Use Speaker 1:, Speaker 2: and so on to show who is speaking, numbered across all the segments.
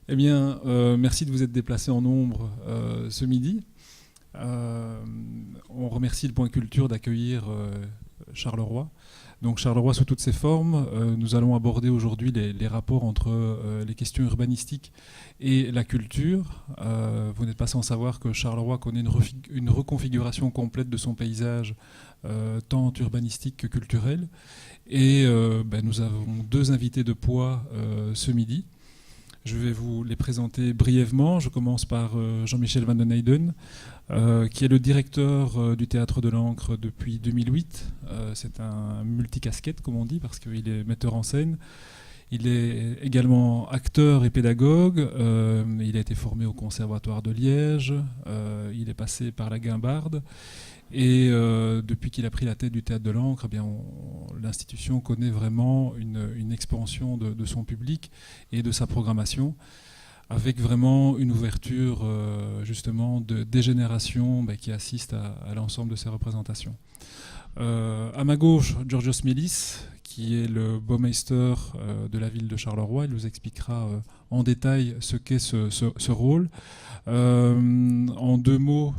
Speaker 1: Eh bien, merci de vous être déplacés en nombre ce midi. On remercie le Point Culture d'accueillir Charleroi. Donc Charleroi sous toutes ses formes. Nous allons aborder aujourd'hui les rapports entre les questions urbanistiques et la culture. Vous n'êtes pas sans savoir que Charleroi connaît une reconfiguration complète de son paysage, tant urbanistique que culturel. Et nous avons deux invités de poids ce midi. Je vais vous les présenter brièvement. Je commence par Jean-Michel Van den Eyden, qui est le directeur du Théâtre de l'Ancre depuis 2008. C'est un multicasquette, comme on dit, parce qu'il est metteur en scène. Il est également acteur et pédagogue. Il a été formé au Conservatoire de Liège. Il est passé par la Guimbarde. Et depuis qu'il a pris la tête du Théâtre de l'Ancre, l'institution connaît vraiment une expansion de son public et de sa programmation, avec vraiment une ouverture justement des générations qui assistent à l'ensemble de ces représentations. À ma gauche, Georgios Melis, qui est le Baumeister de la ville de Charleroi. Il nous expliquera en détail ce qu'est ce rôle. En deux mots,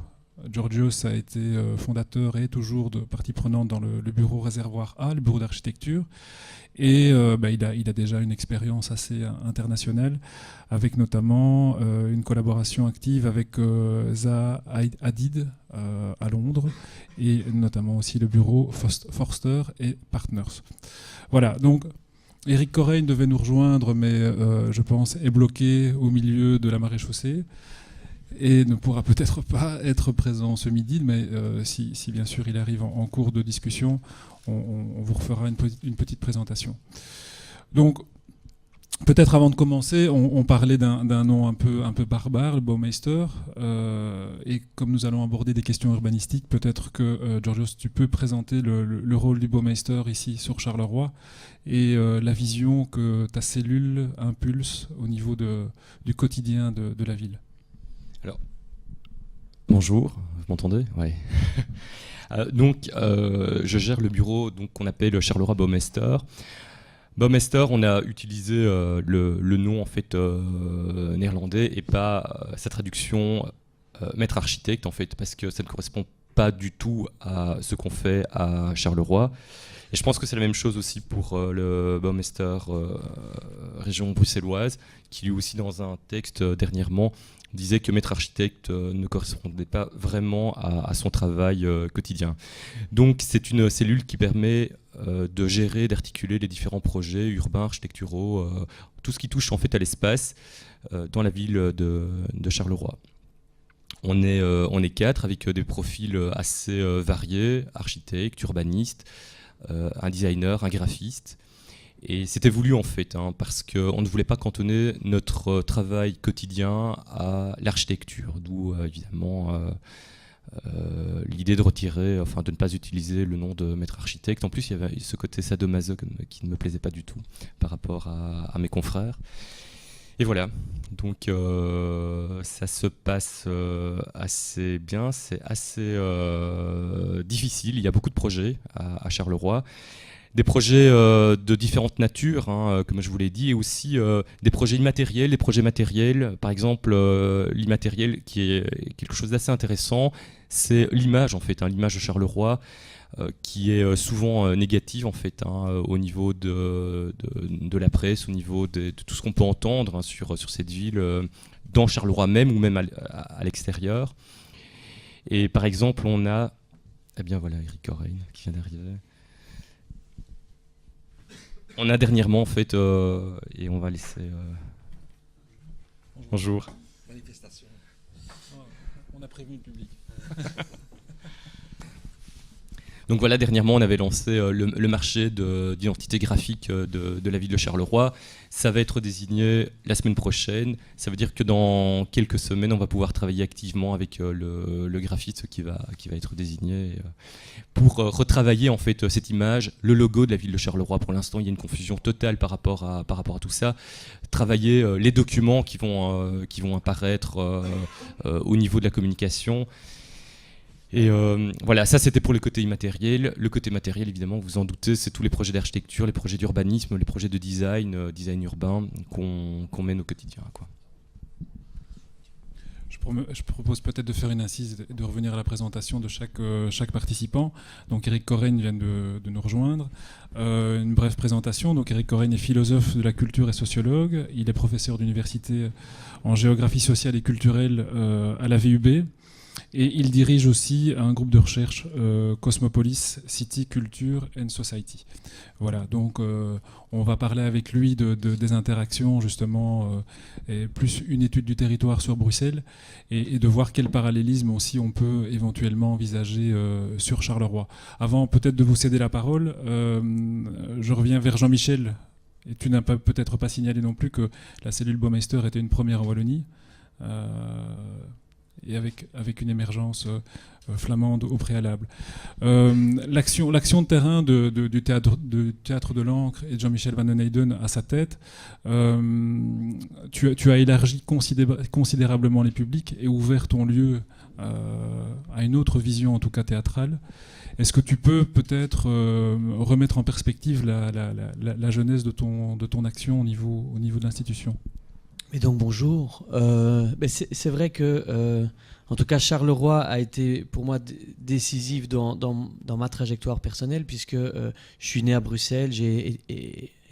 Speaker 1: Georgios a été fondateur et toujours de partie prenante dans le bureau Réservoir A, le bureau d'architecture. Et il a déjà une expérience assez internationale, avec notamment une collaboration active avec Zaha Hadid à Londres, et notamment aussi le bureau Forster et Partners. Voilà, donc Éric Coreil devait nous rejoindre, mais je pense est bloqué au milieu de la maréchaussée et ne pourra peut-être pas être présent ce midi, mais si bien sûr il arrive en cours de discussion, on vous refera une petite présentation. Donc, peut-être avant de commencer, on parlait d'un nom un peu barbare, le Baumeister, et comme nous allons aborder des questions urbanistiques, peut-être que, Georgios, tu peux présenter le rôle du Baumeister ici sur Charleroi, et la vision que ta cellule impulse au niveau du quotidien de la ville.
Speaker 2: Alors, bonjour, vous m'entendez? Oui. Je gère le bureau qu'on appelle Charleroi Baumeister. Baumeister, on a utilisé le nom en fait néerlandais et pas sa traduction maître architecte en fait, parce que ça ne correspond pas du tout à ce qu'on fait à Charleroi. Et je pense que c'est la même chose aussi pour le Baumeister région bruxelloise, qui lui aussi dans un texte dernièrement disait que maître architecte ne correspondait pas vraiment à son travail quotidien. Donc c'est une cellule qui permet de gérer, d'articuler les différents projets urbains, architecturaux, tout ce qui touche en fait à l'espace dans la ville de Charleroi. On est 4 avec des profils assez variés, architectes, urbanistes, un designer, un graphiste. Et c'était voulu en fait, parce qu'on ne voulait pas cantonner notre travail quotidien à l'architecture, d'où évidemment l'idée de retirer, enfin de ne pas utiliser le nom de maître architecte. En plus, il y avait ce côté sadomaso qui ne me plaisait pas du tout par rapport à mes confrères. Et voilà, donc ça se passe assez bien, c'est assez difficile, il y a beaucoup de projets à Charleroi. Des projets de différentes natures, comme je vous l'ai dit, et aussi des projets immatériels, des projets matériels. Par exemple, l'immatériel qui est quelque chose d'assez intéressant, c'est l'image en fait, l'image de Charleroi, qui est souvent négative en fait, au niveau de la presse, au niveau de tout ce qu'on peut entendre sur cette ville, dans Charleroi même ou même à l'extérieur. Et par exemple, on a, voilà, Éric Coreil qui vient d'arriver. On a dernièrement en fait, et on va laisser. Bonjour.
Speaker 1: Manifestation. On a prévenu le public.
Speaker 2: Donc voilà, dernièrement on avait lancé le marché d'identité graphique de la ville de Charleroi. Ça va être désigné la semaine prochaine. Ça veut dire que dans quelques semaines on va pouvoir travailler activement avec le graphiste qui va être désigné pour retravailler en fait cette image, le logo de la ville de Charleroi. Pour l'instant il y a une confusion totale par rapport à tout ça. Travailler les documents qui vont apparaître au niveau de la communication. Et voilà, ça c'était pour le côté immatériel. Le côté matériel, évidemment, vous en doutez, c'est tous les projets d'architecture, les projets d'urbanisme, les projets de design urbain qu'on mène au quotidien, quoi.
Speaker 1: Je propose peut-être de faire une incise et de revenir à la présentation de chaque participant. Donc Éric Corrègne vient de nous rejoindre. Une brève présentation. Donc Éric Corrègne est philosophe de la culture et sociologue. Il est professeur d'université en géographie sociale et culturelle à la VUB. Et il dirige aussi un groupe de recherche Cosmopolis, City, Culture and Society. Voilà, donc on va parler avec lui des interactions, justement, et plus une étude du territoire sur Bruxelles, et de voir quel parallélisme aussi on peut éventuellement envisager sur Charleroi. Avant peut-être de vous céder la parole, je reviens vers Jean-Michel. Et tu n'as peut-être pas signalé non plus que la cellule Baumeister était une première en Wallonie. Et avec une émergence flamande au préalable. L'action de terrain du théâtre de l'Ancre et de Jean-Michel Van den Eyden à sa tête, tu as élargi considérablement les publics et ouvert ton lieu à une autre vision, en tout cas théâtrale. Est-ce que tu peux peut-être remettre en perspective la jeunesse de ton action au niveau de l'institution ?
Speaker 3: Et donc bonjour. C'est vrai que, en tout cas, Charleroi a été pour moi décisif dans ma trajectoire personnelle, puisque je suis né à Bruxelles, j'ai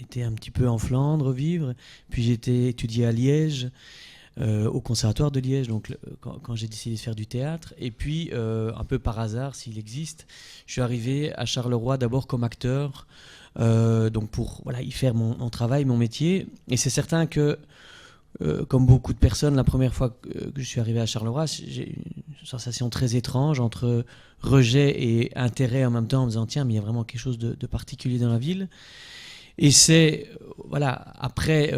Speaker 3: été un petit peu en Flandre vivre, puis j'ai été étudié à Liège, au Conservatoire de Liège, donc quand j'ai décidé de faire du théâtre. Et puis, un peu par hasard, s'il existe, je suis arrivé à Charleroi d'abord comme acteur, donc pour y faire mon travail, mon métier. Et c'est certain que comme beaucoup de personnes, la première fois que je suis arrivé à Charleroi, j'ai une sensation très étrange entre rejet et intérêt en même temps, en me disant tiens, mais il y a vraiment quelque chose de particulier dans la ville. Et c'est après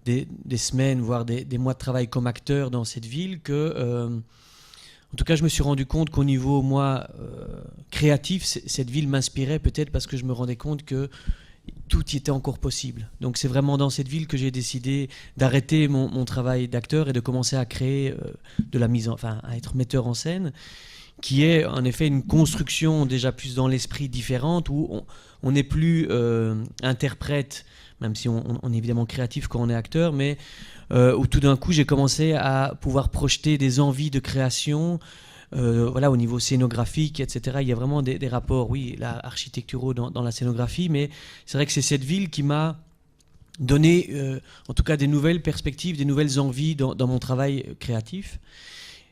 Speaker 3: des semaines, voire des mois de travail comme acteur dans cette ville que, en tout cas, je me suis rendu compte qu'au niveau, moi, créatif, cette ville m'inspirait peut-être parce que je me rendais compte que tout y était encore possible. Donc c'est vraiment dans cette ville que j'ai décidé d'arrêter mon travail d'acteur et de commencer à créer de la à être metteur en scène, qui est en effet une construction déjà plus dans l'esprit différente, où on n'est plus interprète, même si on est évidemment créatif quand on est acteur, mais où tout d'un coup j'ai commencé à pouvoir projeter des envies de création, au niveau scénographique, etc. Il y a vraiment des rapports, architecturaux dans la scénographie, mais c'est vrai que c'est cette ville qui m'a donné, en tout cas, des nouvelles perspectives, des nouvelles envies dans mon travail créatif.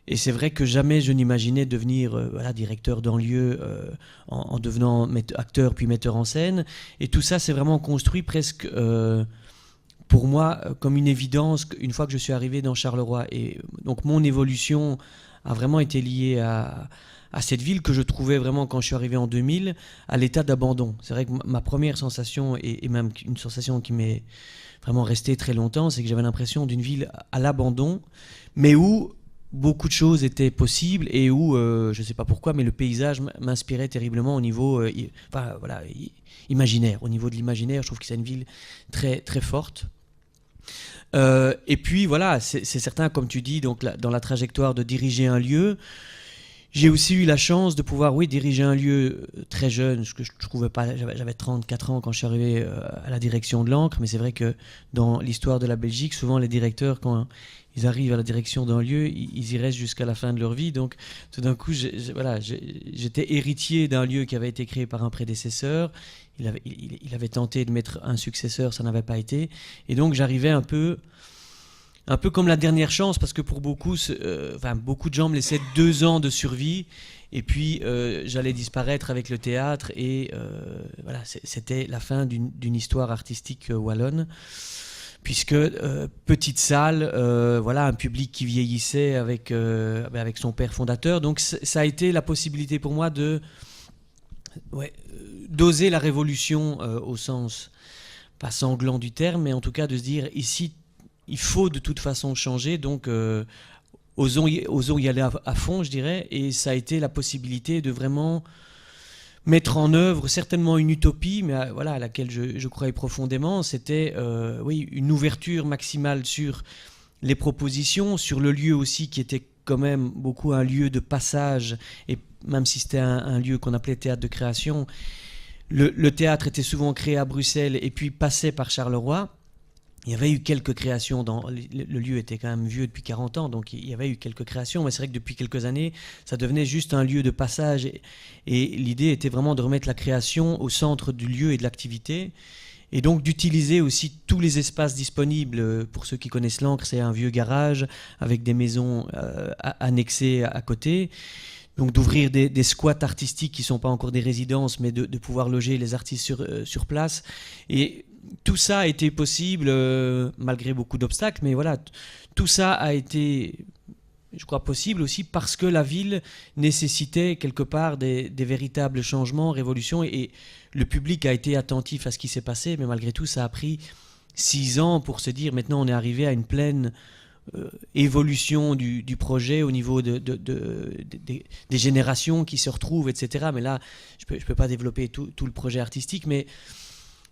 Speaker 3: Et c'est vrai que jamais je n'imaginais devenir directeur d'un lieu en devenant acteur puis metteur en scène. Et tout ça, c'est vraiment construit presque pour moi comme une évidence une fois que je suis arrivé dans Charleroi. Et donc mon évolution a vraiment été liée à cette ville que je trouvais vraiment, quand je suis arrivé en 2000, à l'état d'abandon. C'est vrai que ma première sensation, et même une sensation qui m'est vraiment restée très longtemps, c'est que j'avais l'impression d'une ville à l'abandon, mais où beaucoup de choses étaient possibles et où, je ne sais pas pourquoi, mais le paysage m'inspirait terriblement au niveau imaginaire. Au niveau de l'imaginaire, je trouve que c'est une ville très, très forte. Et puis voilà, c'est certain, comme tu dis, donc dans la trajectoire de diriger un lieu, j'ai aussi eu la chance de pouvoir diriger un lieu très jeune, ce que je trouvais pas. J'avais 34 ans quand je suis arrivé à la direction de l'Ancre, mais c'est vrai que dans l'histoire de la Belgique, souvent les directeurs, quand ils arrivent à la direction d'un lieu, ils y restent jusqu'à la fin de leur vie. Donc tout d'un coup, j'étais héritier d'un lieu qui avait été créé par un prédécesseur. Il avait tenté de mettre un successeur, ça n'avait pas été. Et donc j'arrivais un peu comme la dernière chance, parce que pour beaucoup, beaucoup de gens me laissaient 2 ans de survie, et puis j'allais disparaître avec le théâtre, et c'était la fin d'une histoire artistique wallonne, puisque petite salle, un public qui vieillissait avec son père fondateur. Donc ça a été la possibilité pour moi d'oser la révolution au sens pas sanglant du terme, mais en tout cas de se dire ici il faut de toute façon changer, donc osons y aller à fond, je dirais. Et ça a été la possibilité de vraiment mettre en œuvre certainement une utopie, mais à laquelle je croyais profondément. C'était une ouverture maximale sur les propositions, sur le lieu aussi, qui était quand même beaucoup un lieu de passage, et même si c'était un lieu qu'on appelait théâtre de création, le théâtre était souvent créé à Bruxelles et puis passait par Charleroi. il y avait eu quelques créations, le lieu était quand même vieux depuis 40 ans, donc il y avait eu quelques créations, mais c'est vrai que depuis quelques années, ça devenait juste un lieu de passage, et l'idée était vraiment de remettre la création au centre du lieu et de l'activité, et donc d'utiliser aussi tous les espaces disponibles. Pour ceux qui connaissent l'Ancre, c'est un vieux garage avec des maisons annexées à côté, donc d'ouvrir des squats artistiques qui ne sont pas encore des résidences, mais de pouvoir loger les artistes sur place, et tout ça a été possible malgré beaucoup d'obstacles, mais voilà, tout ça a été, je crois, possible aussi parce que la ville nécessitait quelque part des véritables changements, révolutions, et le public a été attentif à ce qui s'est passé, mais malgré tout, ça a pris 6 ans pour se dire maintenant on est arrivé à une pleine évolution du projet au niveau des générations qui se retrouvent, etc. Mais là, je peux pas développer tout le projet artistique, mais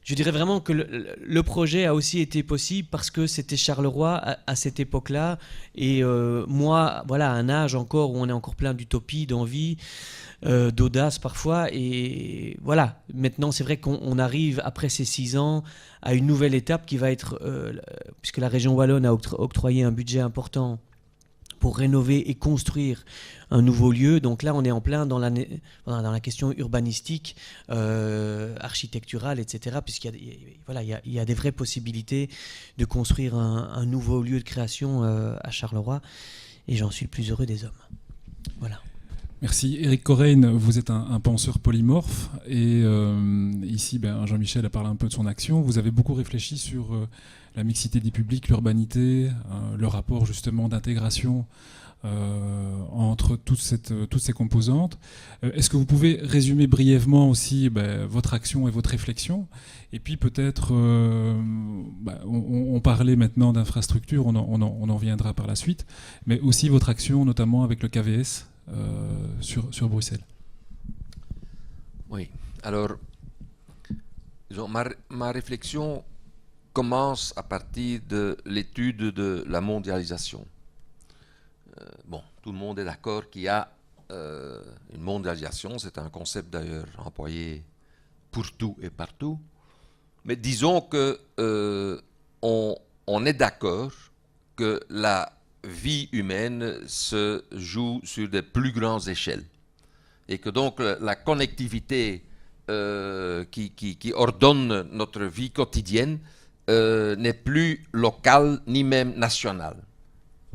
Speaker 3: je dirais vraiment que le projet a aussi été possible parce que c'était Charleroi à cette époque-là. Et moi, voilà, à un âge encore où on est encore plein d'utopie, d'envie, d'audace parfois. Et voilà, maintenant c'est vrai qu'on arrive, après ces 6 ans, à une nouvelle étape qui va être, puisque la région Wallonne a octroyé un budget important pour rénover et construire un nouveau lieu. Donc là, on est en plein dans la question urbanistique, architecturale, etc. Puisqu'il y a des vraies possibilités de construire un nouveau lieu de création à Charleroi. Et j'en suis le plus heureux des hommes. Voilà.
Speaker 1: Merci. Éric Coraine, vous êtes un penseur polymorphe. Et ici, Jean-Michel a parlé un peu de son action. Vous avez beaucoup réfléchi sur la mixité des publics, l'urbanité, le rapport justement d'intégration entre toutes ces composantes. Est-ce que vous pouvez résumer brièvement aussi votre action et votre réflexion? Et puis peut-être, on parlait maintenant d'infrastructures, on en viendra par la suite, mais aussi votre action notamment avec le KVS sur Bruxelles.
Speaker 4: Oui, alors disons, ma réflexion commence à partir de l'étude de la mondialisation. Tout le monde est d'accord qu'il y a une mondialisation, c'est un concept d'ailleurs employé pour tout et partout, mais disons que on est d'accord que la vie humaine se joue sur des plus grandes échelles et que donc la connectivité qui ordonne notre vie quotidienne n'est plus locale ni même nationale,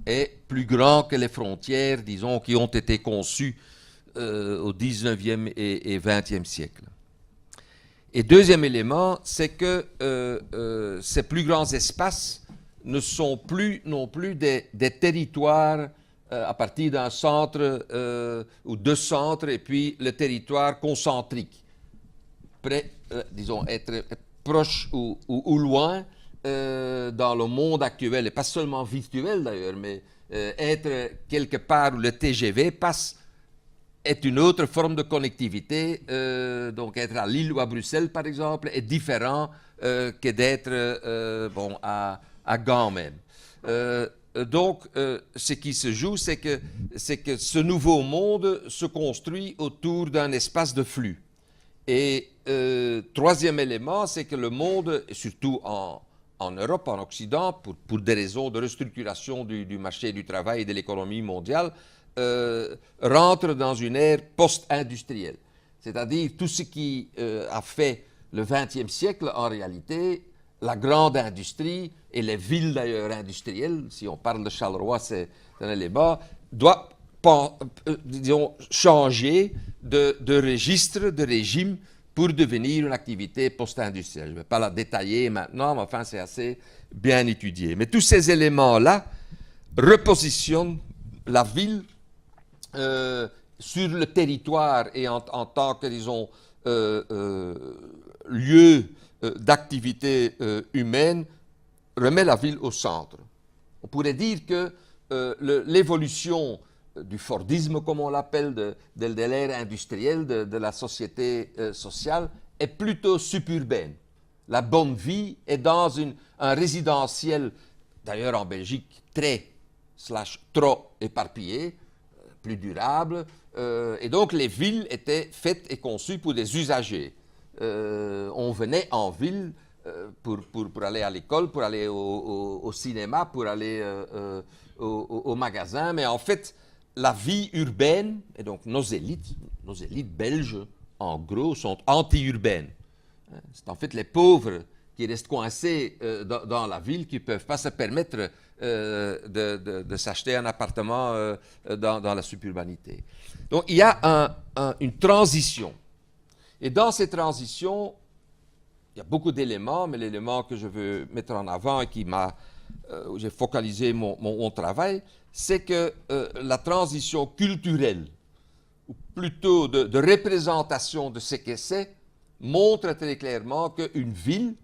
Speaker 4: est plus grand que les frontières, disons, qui ont été conçues au 19e et 20e siècle. Et deuxième élément, c'est que ces plus grands espaces ne sont plus non plus des territoires à partir d'un centre ou deux centres, et puis le territoire concentrique, disons, être proche ou loin dans le monde actuel, et pas seulement virtuel d'ailleurs, mais être quelque part où le TGV passe est une autre forme de connectivité. Donc être à Lille ou à Bruxelles, par exemple, est différent que d'être à Gand même. Donc, ce qui se joue, c'est que ce nouveau monde se construit autour d'un espace de flux. Et troisième élément, c'est que le monde, surtout en Europe, en Occident, pour des raisons de restructuration du marché du travail et de l'économie mondiale, rentre dans une ère post-industrielle. C'est-à-dire tout ce qui a fait le XXe siècle, en réalité, la grande industrie, et les villes d'ailleurs industrielles, si on parle de Charleroi, c'est un élément, doit disons, changer de registre, de régime, pour devenir une activité post-industrielle. Je ne vais pas la détailler maintenant, mais enfin c'est assez bien étudié. Mais tous ces éléments-là repositionnent la ville sur le territoire et en tant que, disons, lieu d'activité humaine, remet la ville au centre. On pourrait dire que l'évolution du Fordisme, comme on l'appelle, de l'ère industrielle, de la société sociale, est plutôt suburbaine. La bonne vie est dans un résidentiel, d'ailleurs en Belgique, trop éparpillé, plus durable, et donc les villes étaient faites et conçues pour des usagers. On venait en ville pour aller à l'école, pour aller au cinéma, pour aller au magasin. Mais en fait, la vie urbaine, et donc nos élites belges, en gros, sont anti-urbaines. C'est en fait les pauvres qui restent coincés dans la ville, qui ne peuvent pas se permettre de s'acheter un appartement dans la suburbanité. Donc il y a une transition. Et dans ces transitions, il y a beaucoup d'éléments, mais l'élément que je veux mettre en avant et où j'ai focalisé mon travail, c'est que la transition culturelle, ou plutôt de représentation de ce que c'est, montre très clairement qu'une ville,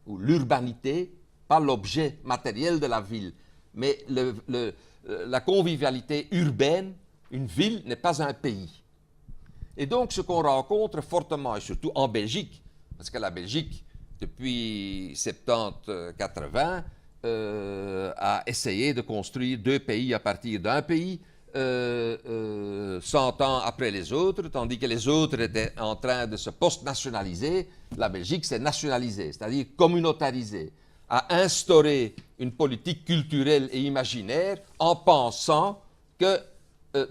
Speaker 4: ou l'urbanité, pas l'objet matériel de la ville, mais la convivialité urbaine, une ville n'est pas un pays. Et donc ce qu'on rencontre fortement, et surtout en Belgique, parce que la Belgique, depuis 70-80, a essayé de construire deux pays à partir d'un pays, 100 ans après les autres, tandis que les autres étaient en train de se post-nationaliser. La Belgique s'est nationalisée, c'est-à-dire communautarisée, a instauré une politique culturelle et imaginaire en pensant que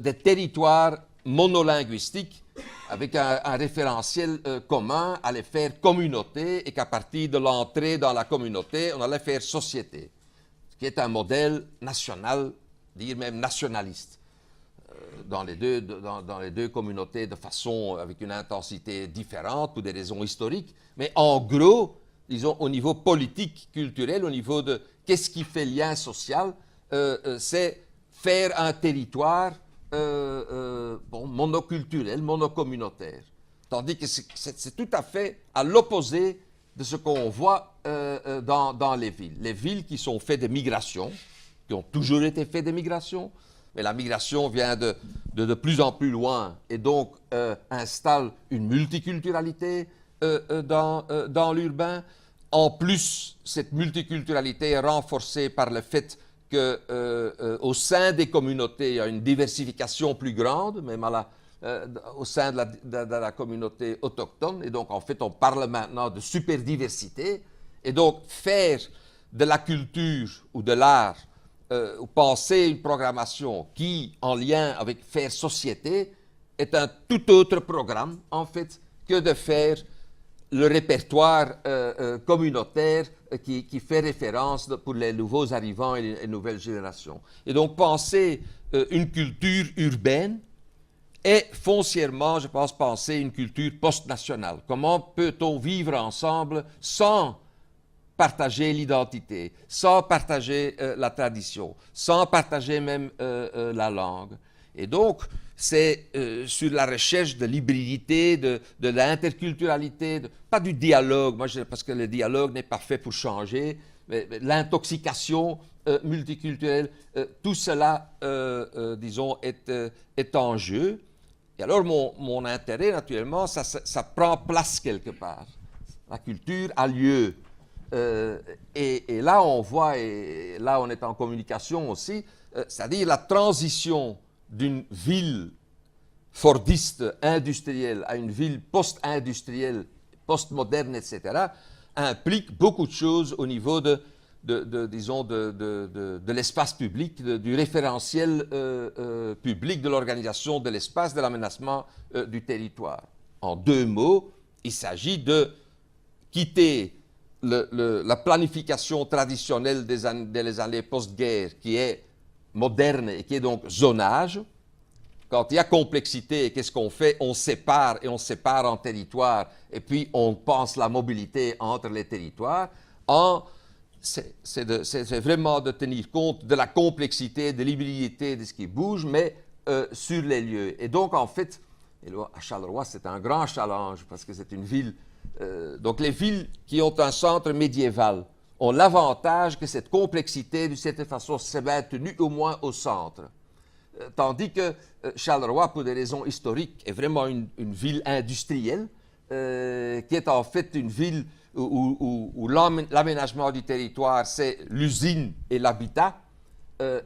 Speaker 4: des territoires monolinguistiques avec un référentiel commun allaient faire communauté et qu'à partir de l'entrée dans la communauté, on allait faire société, ce qui est un modèle national, dire même nationaliste. Dans les deux communautés de façon, avec une intensité différente pour des raisons historiques, mais en gros, disons, au niveau politique, culturel, au niveau de qu'est-ce qui fait lien social, c'est faire un territoire monoculturel, monocommunautaire. Tandis que c'est tout à fait à l'opposé de ce qu'on voit dans les villes. Les villes qui sont faites de migrations, qui ont toujours été faites de migrations, mais la migration vient de plus en plus loin et donc installe une multiculturalité dans l'urbain. En plus, cette multiculturalité est renforcée par le fait qu'au sein des communautés, il y a une diversification plus grande, même au sein de la communauté autochtone. Et donc, en fait, on parle maintenant de superdiversité. Et donc, faire de la culture ou de l'art ou penser une programmation qui, en lien avec faire société, est un tout autre programme, en fait, que de faire le répertoire communautaire qui fait référence pour les nouveaux arrivants et les nouvelles générations. Et donc, penser une culture urbaine est foncièrement, je pense, penser une culture post-nationale. Comment peut-on vivre ensemble sans partager l'identité, sans partager la tradition, sans partager même la langue. Et donc, c'est sur la recherche de l'hybridité, de l'interculturalité, pas du dialogue, parce que le dialogue n'est pas fait pour changer, mais l'intoxication multiculturelle, tout cela, disons, est en jeu. Et alors, mon intérêt, naturellement, ça prend place quelque part. La culture a lieu. Et là, on voit, et là, on est en communication aussi, c'est-à-dire la transition d'une ville fordiste, industrielle, à une ville post-industrielle, post-moderne, etc., implique beaucoup de choses au niveau de l'espace public, du référentiel public, de l'organisation de l'espace, de l'aménagement du territoire. En deux mots, il s'agit de quitter la planification traditionnelle des années post-guerre, qui est moderne et qui est donc zonage. Quand il y a complexité, qu'est-ce qu'on fait? On sépare et on sépare en territoires et puis on pense la mobilité entre les territoires. C'est vraiment de tenir compte de la complexité, de l'hybridité de ce qui bouge, mais sur les lieux. Et donc, en fait, à Charleroi, c'est un grand challenge parce que c'est une ville. Donc, les villes qui ont un centre médiéval ont l'avantage que cette complexité, d'une certaine façon, s'est maintenue au moins au centre. Tandis que Charleroi, pour des raisons historiques, est vraiment une ville industrielle, qui est en fait une ville où l'aménagement du territoire, c'est l'usine et l'habitat,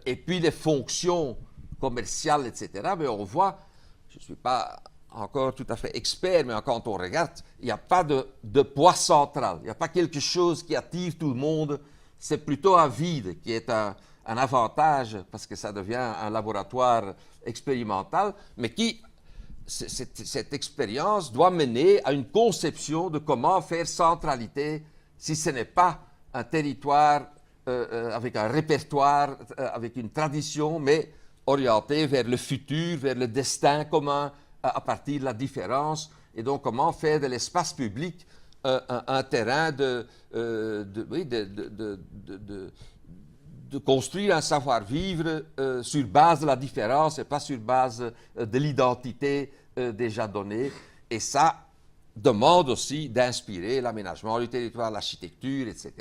Speaker 4: et puis les fonctions commerciales, etc. Mais on voit, je ne suis pas encore tout à fait expert, mais quand on regarde, il n'y a pas de poids central, il n'y a pas quelque chose qui attire tout le monde, c'est plutôt un vide qui est un avantage parce que ça devient un laboratoire expérimental, mais qui, cette expérience doit mener à une conception de comment faire centralité si ce n'est pas un territoire avec un répertoire, avec une tradition, mais orienté vers le futur, vers le destin commun, à partir de la différence, et donc comment faire de l'espace public un terrain de construire un savoir-vivre sur base de la différence et pas sur base de l'identité déjà donnée. Et ça demande aussi d'inspirer l'aménagement du territoire, l'architecture, etc.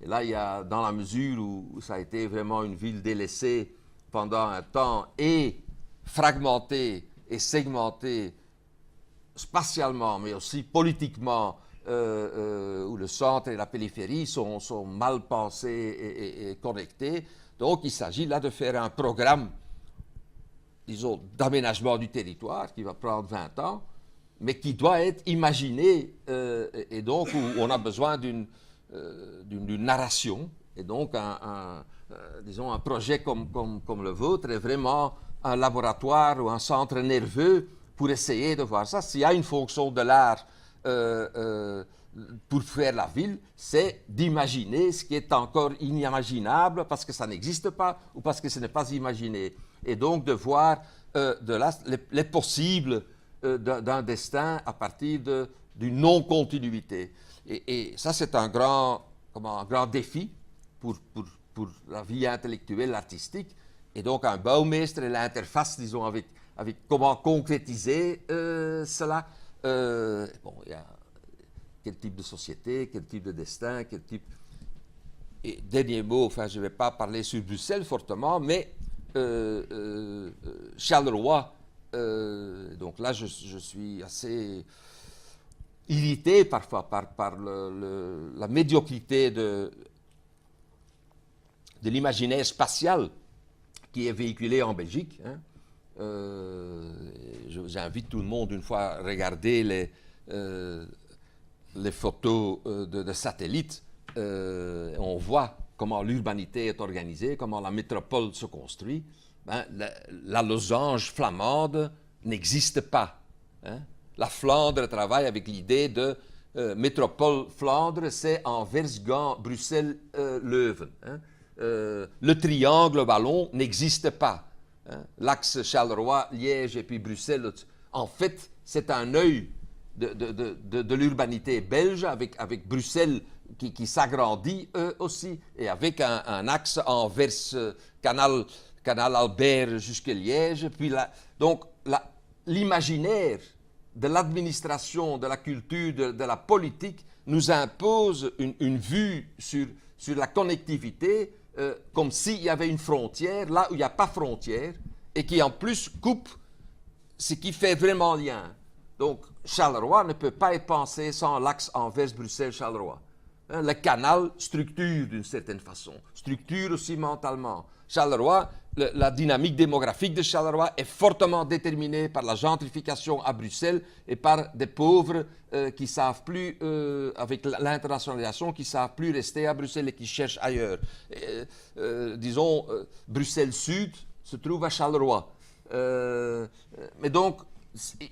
Speaker 4: Et là, il y a, dans la mesure où ça a été vraiment une ville délaissée pendant un temps et fragmentée et segmentée spatialement, mais aussi politiquement, où le centre et la périphérie sont mal pensés et connectés. Donc, il s'agit là de faire un programme, disons, d'aménagement du territoire qui va prendre 20 ans, mais qui doit être imaginé, et donc où on a besoin d'une narration. Et donc, disons, un projet comme le vôtre est vraiment un laboratoire ou un centre nerveux pour essayer de voir ça. S'il y a une fonction de l'art pour faire la ville, c'est d'imaginer ce qui est encore inimaginable parce que ça n'existe pas ou parce que ce n'est pas imaginé. Et donc de voir de là les possibles d'un destin à partir d'une non-continuité. Et ça, c'est un grand défi pour la vie intellectuelle, artistique. Et donc un Bouwmeester et l'interface, disons, avec comment concrétiser cela. Bon, il y a quel type de société, quel type de destin, quel type... Et dernier mot, enfin, je ne vais pas parler sur Bruxelles fortement, mais Charleroi, donc là, je suis assez irrité parfois par la médiocrité de l'imaginaire spatial qui est véhiculé en Belgique. Hein. J'invite tout le monde une fois à regarder les photos de satellites. On voit comment l'urbanité est organisée, comment la métropole se construit. Ben, la losange flamande n'existe pas. Hein. La Flandre travaille avec l'idée de métropole Flandre, c'est Anvers, Gand, Bruxelles, Leuven. Hein. Le triangle ballon n'existe pas. Hein. L'axe Charleroi, Liège et puis Bruxelles. En fait, c'est un œil de l'urbanité belge avec Bruxelles qui s'agrandit aussi et avec un axe Anvers, Canal Albert jusqu'à Liège. Puis donc l'imaginaire de l'administration, de la culture, de la politique nous impose une vue sur la connectivité comme s'il y avait une frontière, là où il n'y a pas frontière, et qui en plus coupe ce qui fait vraiment lien. Donc Charleroi ne peut pas être pensé sans l'axe Anvers-Bruxelles-Charleroi. Hein, le canal structure d'une certaine façon, structure aussi mentalement. Charleroi, la dynamique démographique de Charleroi est fortement déterminée par la gentrification à Bruxelles et par des pauvres qui ne savent plus, avec l'internationalisation, qui ne savent plus rester à Bruxelles et qui cherchent ailleurs. Disons, Bruxelles-Sud se trouve à Charleroi. Mais donc,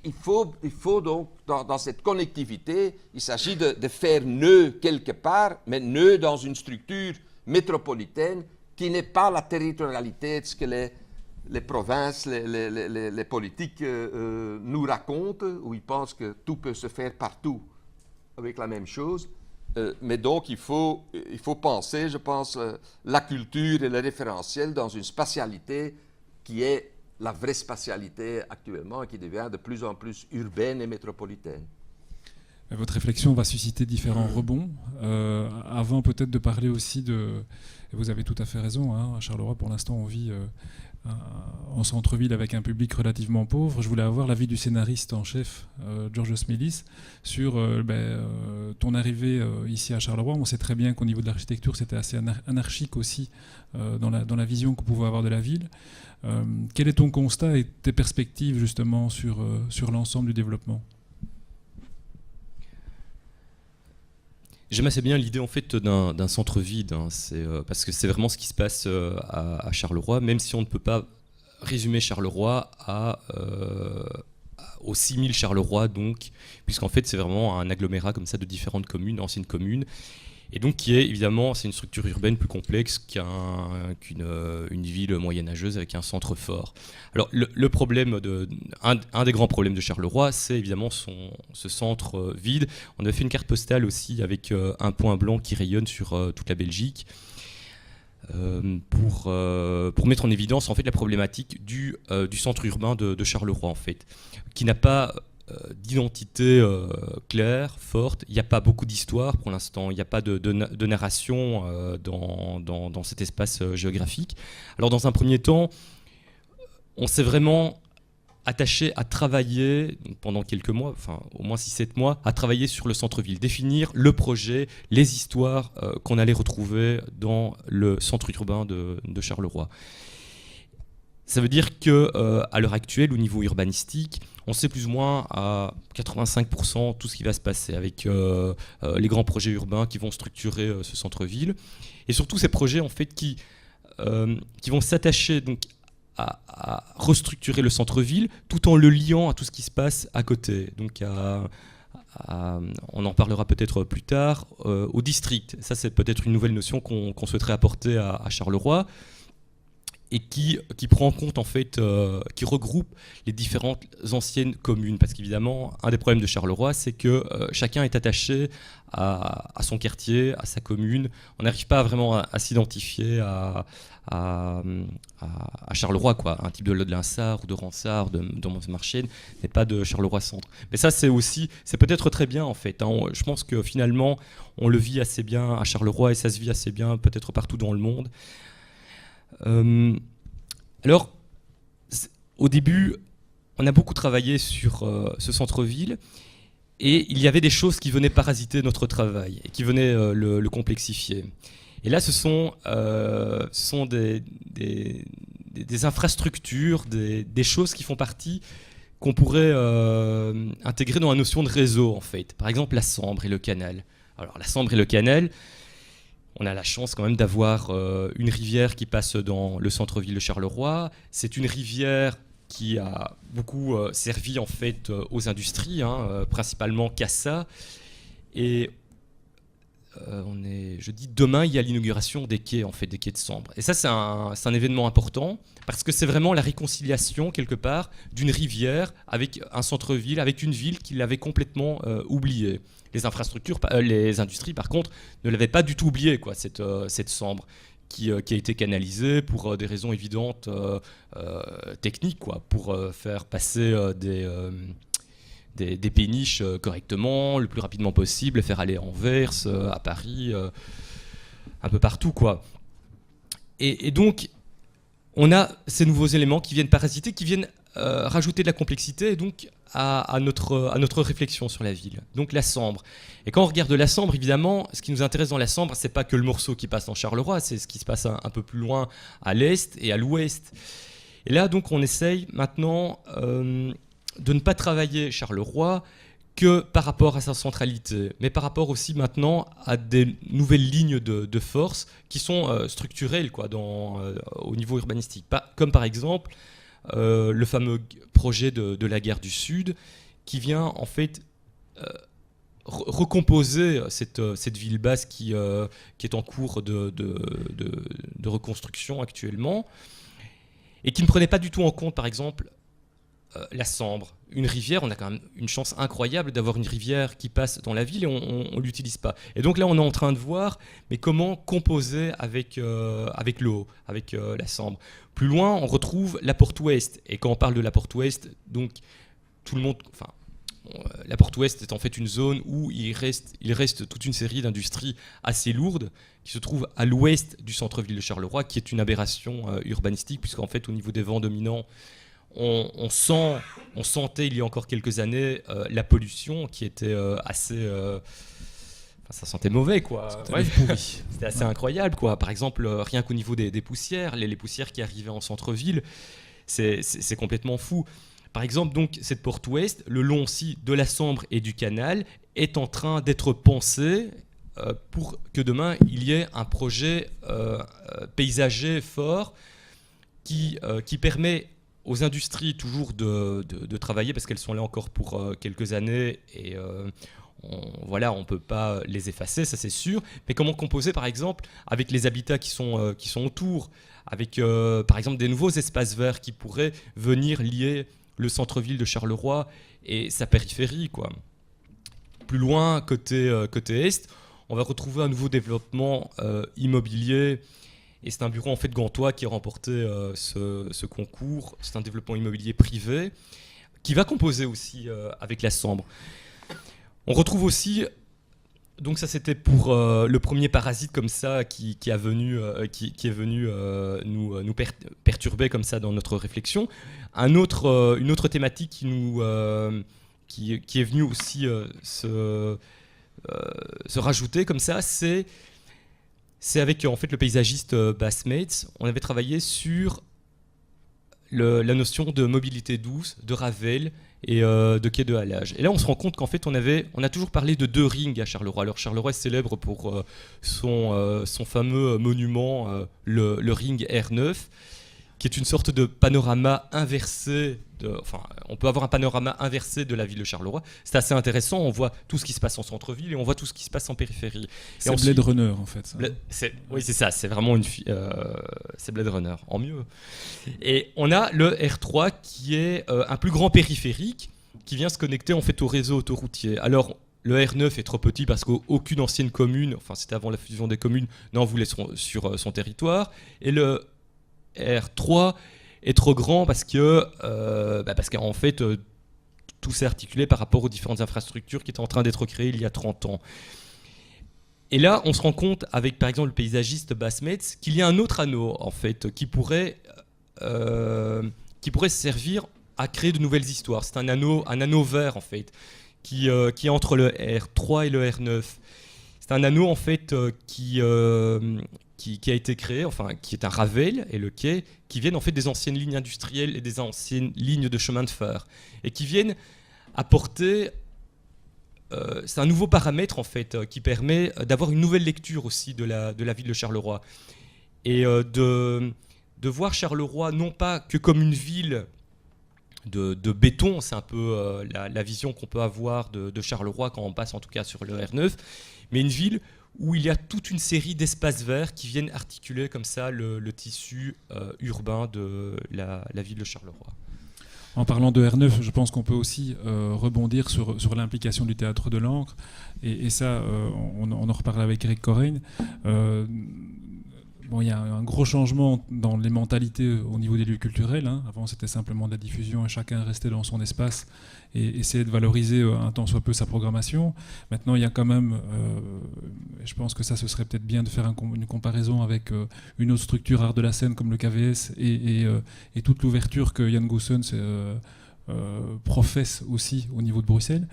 Speaker 4: il faut donc, dans cette connectivité, il s'agit de faire nœud quelque part, mais nœud dans une structure métropolitaine qui n'est pas la territorialité de ce que les provinces, les politiques nous racontent, où ils pensent que tout peut se faire partout avec la même chose. Mais donc, il faut penser, je pense, la culture et le référentiel dans une spatialité qui est la vraie spatialité actuellement et qui devient de plus en plus urbaine et métropolitaine.
Speaker 1: Votre réflexion va susciter différents rebonds. Avant peut-être de parler aussi de... Et vous avez tout à fait raison, hein, à Charleroi, pour l'instant, on vit en centre-ville avec un public relativement pauvre. Je voulais avoir l'avis du scénariste en chef, George Smelis, sur ton arrivée ici à Charleroi. On sait très bien qu'au niveau de l'architecture, c'était assez anarchique aussi dans la vision qu'on pouvait avoir de la ville. Quel est ton constat et tes perspectives justement sur l'ensemble du développement ?
Speaker 2: J'aime assez bien l'idée en fait d'un centre vide, hein. Parce que c'est vraiment ce qui se passe à Charleroi, même si on ne peut pas résumer Charleroi aux 6000 Charleroi, donc, puisqu'en fait c'est vraiment un agglomérat comme ça de différentes communes, anciennes communes, et donc qui est évidemment, c'est une structure urbaine plus complexe qu'une ville moyenâgeuse avec un centre fort. Alors le problème un des grands problèmes de Charleroi, c'est évidemment ce centre vide. On a fait une carte postale aussi avec un point blanc qui rayonne sur toute la Belgique pour mettre en évidence en fait la problématique du centre urbain de Charleroi en fait, qui n'a pas d'identité claire, forte. Il n'y a pas beaucoup d'histoire pour l'instant, il n'y a pas de narration dans cet espace géographique. Alors dans un premier temps, on s'est vraiment attaché à travailler pendant quelques mois, enfin au moins 6-7 mois, à travailler sur le centre-ville, définir le projet, les histoires qu'on allait retrouver dans le centre urbain de Charleroi. Ça veut dire qu'à l'heure actuelle, au niveau urbanistique, on sait plus ou moins à 85% tout ce qui va se passer avec les grands projets urbains qui vont structurer ce centre-ville. Et surtout ces projets en fait, qui vont s'attacher donc, à restructurer le centre-ville tout en le liant à tout ce qui se passe à côté. Donc on en parlera peut-être plus tard, au district. Ça c'est peut-être une nouvelle notion qu'on souhaiterait apporter à Charleroi, et qui prend en compte en fait, qui regroupe les différentes anciennes communes, parce qu'évidemment un des problèmes de Charleroi, c'est que chacun est attaché à son quartier, à sa commune. On n'arrive pas vraiment à s'identifier à Charleroi, quoi. Un type de Lode-Linsart ou de Ransart, de Montmarchienne n'est pas de Charleroi centre. Mais ça c'est peut-être très bien en fait, hein. Je pense que finalement on le vit assez bien à Charleroi et ça se vit assez bien peut-être partout dans le monde. Alors, au début, on a beaucoup travaillé sur ce centre-ville et il y avait des choses qui venaient parasiter notre travail et qui venaient le complexifier. Et là, ce sont des infrastructures, des choses qui font partie, qu'on pourrait intégrer dans la notion de réseau, en fait. Par exemple, la Sambre et le canal. Alors, la Sambre et le canal, on a la chance quand même d'avoir une rivière qui passe dans le centre-ville de Charleroi. C'est une rivière qui a beaucoup servi en fait aux industries, hein, principalement Cassa. Et je dis demain, il y a l'inauguration des quais, en fait, des quais de Sambre. Et ça, c'est un événement important parce que c'est vraiment la réconciliation quelque part d'une rivière avec un centre-ville, avec une ville qui l'avait complètement oubliée. Les infrastructures, les industries, par contre, ne l'avaient pas du tout oublié, quoi, cette Sambre qui a été canalisée pour des raisons évidentes techniques, quoi, pour faire passer des péniches correctement, le plus rapidement possible, faire aller à Anvers, à Paris, un peu partout, quoi. Et donc, on a ces nouveaux éléments qui viennent parasiter, qui viennent rajouter de la complexité, et donc à notre réflexion sur la ville. Donc la Sambre. Et quand on regarde la Sambre, évidemment, ce qui nous intéresse dans la Sambre, c'est pas que le morceau qui passe dans Charleroi, c'est ce qui se passe un peu plus loin à l'est et à l'ouest. Et là, donc, on essaye maintenant de ne pas travailler Charleroi que par rapport à sa centralité, mais par rapport aussi maintenant à des nouvelles lignes de force qui sont structurelles, quoi, au niveau urbanistique. Comme par exemple le fameux projet de la gare du Sud, qui vient en fait recomposer cette ville basse qui est en cours de reconstruction actuellement, et qui ne prenait pas du tout en compte, par exemple, la Sambre, une rivière. On a quand même une chance incroyable d'avoir une rivière qui passe dans la ville et on ne l'utilise pas. Et donc là, on est en train de voir mais comment composer avec l'eau, avec la Sambre. Plus loin, on retrouve la Porte Ouest. Et quand on parle de la Porte Ouest, donc tout le monde... la Porte Ouest est en fait une zone où il reste toute une série d'industries assez lourdes qui se trouvent à l'ouest du centre-ville de Charleroi, qui est une aberration urbanistique, puisqu'en fait, au niveau des vents dominants, on sentait il y a encore quelques années la pollution qui était assez ça sentait mauvais, quoi.
Speaker 1: C'était pourri.
Speaker 2: C'était assez incroyable, quoi. Par exemple, rien qu'au niveau des poussières, les poussières qui arrivaient en centre-ville, c'est complètement fou. Par exemple, donc, cette porte ouest, le long aussi de la Sambre et du canal, est en train d'être pensé pour que demain, il y ait un projet paysager fort qui permet aux industries toujours de travailler, parce qu'elles sont là encore pour quelques années, et on ne peut pas les effacer, ça c'est sûr. Mais comment composer, par exemple, avec les habitats qui sont autour, avec par exemple des nouveaux espaces verts qui pourraient venir lier le centre-ville de Charleroi et sa périphérie, quoi. Plus loin, côté est, on va retrouver un nouveau développement immobilier. Et c'est un bureau en fait gantois qui a remporté ce concours. C'est un développement immobilier privé qui va composer aussi avec la Sambre. On retrouve aussi, donc ça c'était pour le premier parasite comme ça qui est venu nous perturber comme ça dans notre réflexion. Une autre thématique qui est venue aussi se rajouter comme ça, c'est avec en fait le paysagiste Bassmates. On avait travaillé sur la notion de mobilité douce, de Ravel et de quai de halage. Et là, on se rend compte qu'en fait, on a toujours parlé de 2 rings à Charleroi. Alors, Charleroi est célèbre pour son fameux monument, le ring R9, qui est une sorte de panorama inversé. On peut avoir un panorama inversé de la ville de Charleroi. C'est assez intéressant. On voit tout ce qui se passe en centre-ville et on voit tout ce qui se passe en périphérie.
Speaker 1: C'est Blade Runner, en fait.
Speaker 2: Oui, c'est ça. C'est vraiment c'est Blade Runner, en mieux. Et on a le R3 qui est un plus grand périphérique qui vient se connecter en fait au réseau autoroutier. Alors, le R9 est trop petit parce qu'aucune ancienne commune, enfin c'était avant la fusion des communes, n'en voulait sur son territoire. Et le R3 est trop grand parce qu'en fait tout s'est articulé par rapport aux différentes infrastructures qui étaient en train d'être créées il y a 30 ans. Et là, on se rend compte avec par exemple le paysagiste Bassmates qu'il y a un autre anneau en fait qui pourrait servir à créer de nouvelles histoires. C'est un anneau vert en fait qui est entre le R3 et le R9. C'est un anneau en fait qui a été créé, enfin qui est un Ravel et le quai, qui viennent en fait des anciennes lignes industrielles et des anciennes lignes de chemin de fer, et qui viennent apporter, c'est un nouveau paramètre en fait qui permet d'avoir une nouvelle lecture aussi de la ville de Charleroi, et de voir Charleroi non pas que comme une ville de béton, c'est un peu la vision qu'on peut avoir de Charleroi quand on passe en tout cas sur le R9, mais une ville où il y a toute une série d'espaces verts qui viennent articuler comme ça le tissu urbain de la ville de Charleroi.
Speaker 1: En parlant de R9, je pense qu'on peut aussi rebondir sur l'implication du théâtre de l'Ancre. Et ça, on en reparle avec Eric Corregne. Il y a un gros changement dans les mentalités au niveau des lieux culturels. Hein. Avant, c'était simplement de la diffusion et chacun restait dans son espace et essayait de valoriser un tant soit peu sa programmation. Maintenant, il y a quand même, je pense que ça, ce serait peut-être bien de faire une comparaison avec une autre structure art de la scène comme le KVS et toute l'ouverture que Jan Goossens professe aussi au niveau de Bruxelles.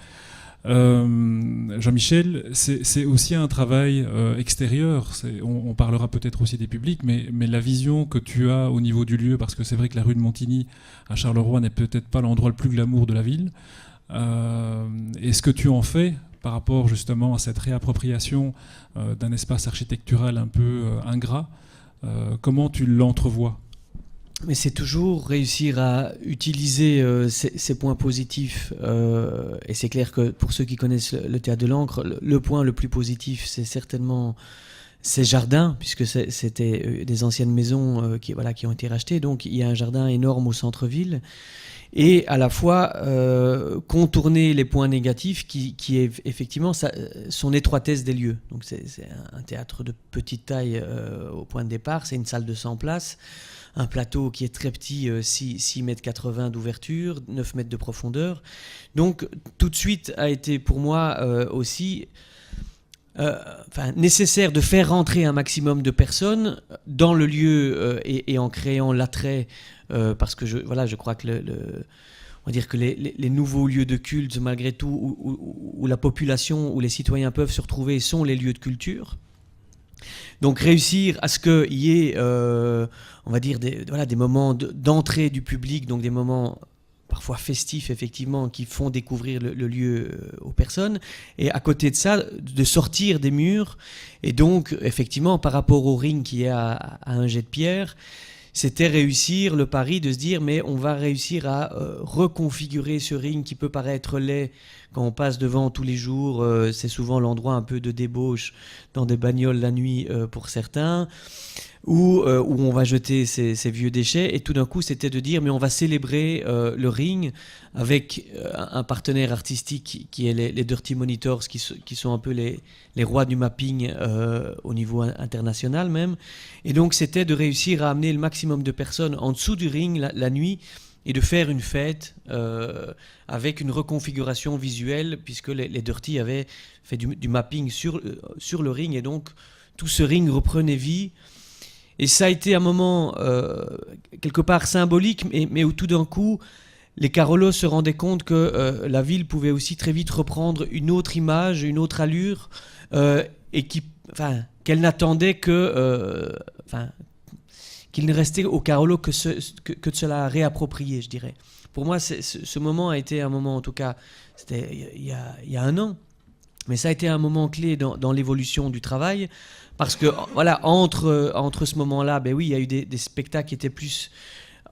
Speaker 1: Jean-Michel, c'est aussi un travail extérieur. On parlera peut-être aussi des publics, mais la vision que tu as au niveau du lieu, parce que c'est vrai que la rue de Montigny à Charleroi n'est peut-être pas l'endroit le plus glamour de la ville. Et ce que tu en fais par rapport justement à cette réappropriation d'un espace architectural un peu ingrat, comment tu l'entrevois ?
Speaker 3: Mais c'est toujours réussir à utiliser ces points positifs. Et c'est clair que pour ceux qui connaissent le théâtre de l'Ancre, le point le plus positif, c'est certainement ces jardins, puisque c'était des anciennes maisons qui ont été rachetées. Donc il y a un jardin énorme au centre-ville. Et à la fois contourner les points négatifs qui est effectivement son étroitesse des lieux. Donc c'est un théâtre de petite taille au point de départ, c'est une salle de 100 places, un plateau qui est très petit, 6,80 mètres d'ouverture, 9 mètres de profondeur. Donc tout de suite a été pour moi aussi nécessaire de faire rentrer un maximum de personnes dans le lieu et en créant l'attrait, parce que je crois que on va dire que les nouveaux lieux de culte, malgré tout, où la population, où les citoyens peuvent se retrouver, sont les lieux de culture. Donc réussir à ce qu'il y ait, on va dire, des moments d'entrée du public, donc des moments parfois festifs, effectivement, qui font découvrir le lieu aux personnes. Et à côté de ça, de sortir des murs. Et donc, effectivement, par rapport au ring qui est à un jet de pierre, c'était réussir le pari de se dire mais on va réussir à reconfigurer ce ring qui peut paraître laid quand on passe devant tous les jours. C'est souvent l'endroit un peu de débauche dans des bagnoles la nuit pour certains, où on va jeter ces vieux déchets. Et tout d'un coup, c'était de dire mais on va célébrer le ring avec un partenaire artistique qui est les Dirty Monitors, qui sont un peu les rois du mapping au niveau international même. Et donc c'était de réussir à amener le maximum de personnes en dessous du ring la nuit et de faire une fête avec une reconfiguration visuelle, puisque les Dirty avaient fait du mapping sur le ring, et donc tout ce ring reprenait vie. Et ça a été un moment quelque part symbolique, mais où tout d'un coup, les Carolos se rendaient compte que la ville pouvait aussi très vite reprendre une autre image, une autre allure, et qu'elle n'attendait qu'il ne restait au Carolo que de se la réapproprier, je dirais. Pour moi, ce moment a été un moment, en tout cas, c'était il y a un an, mais ça a été un moment clé dans l'évolution du travail, parce que voilà, entre ce moment-là, ben oui, il y a eu des spectacles qui étaient plus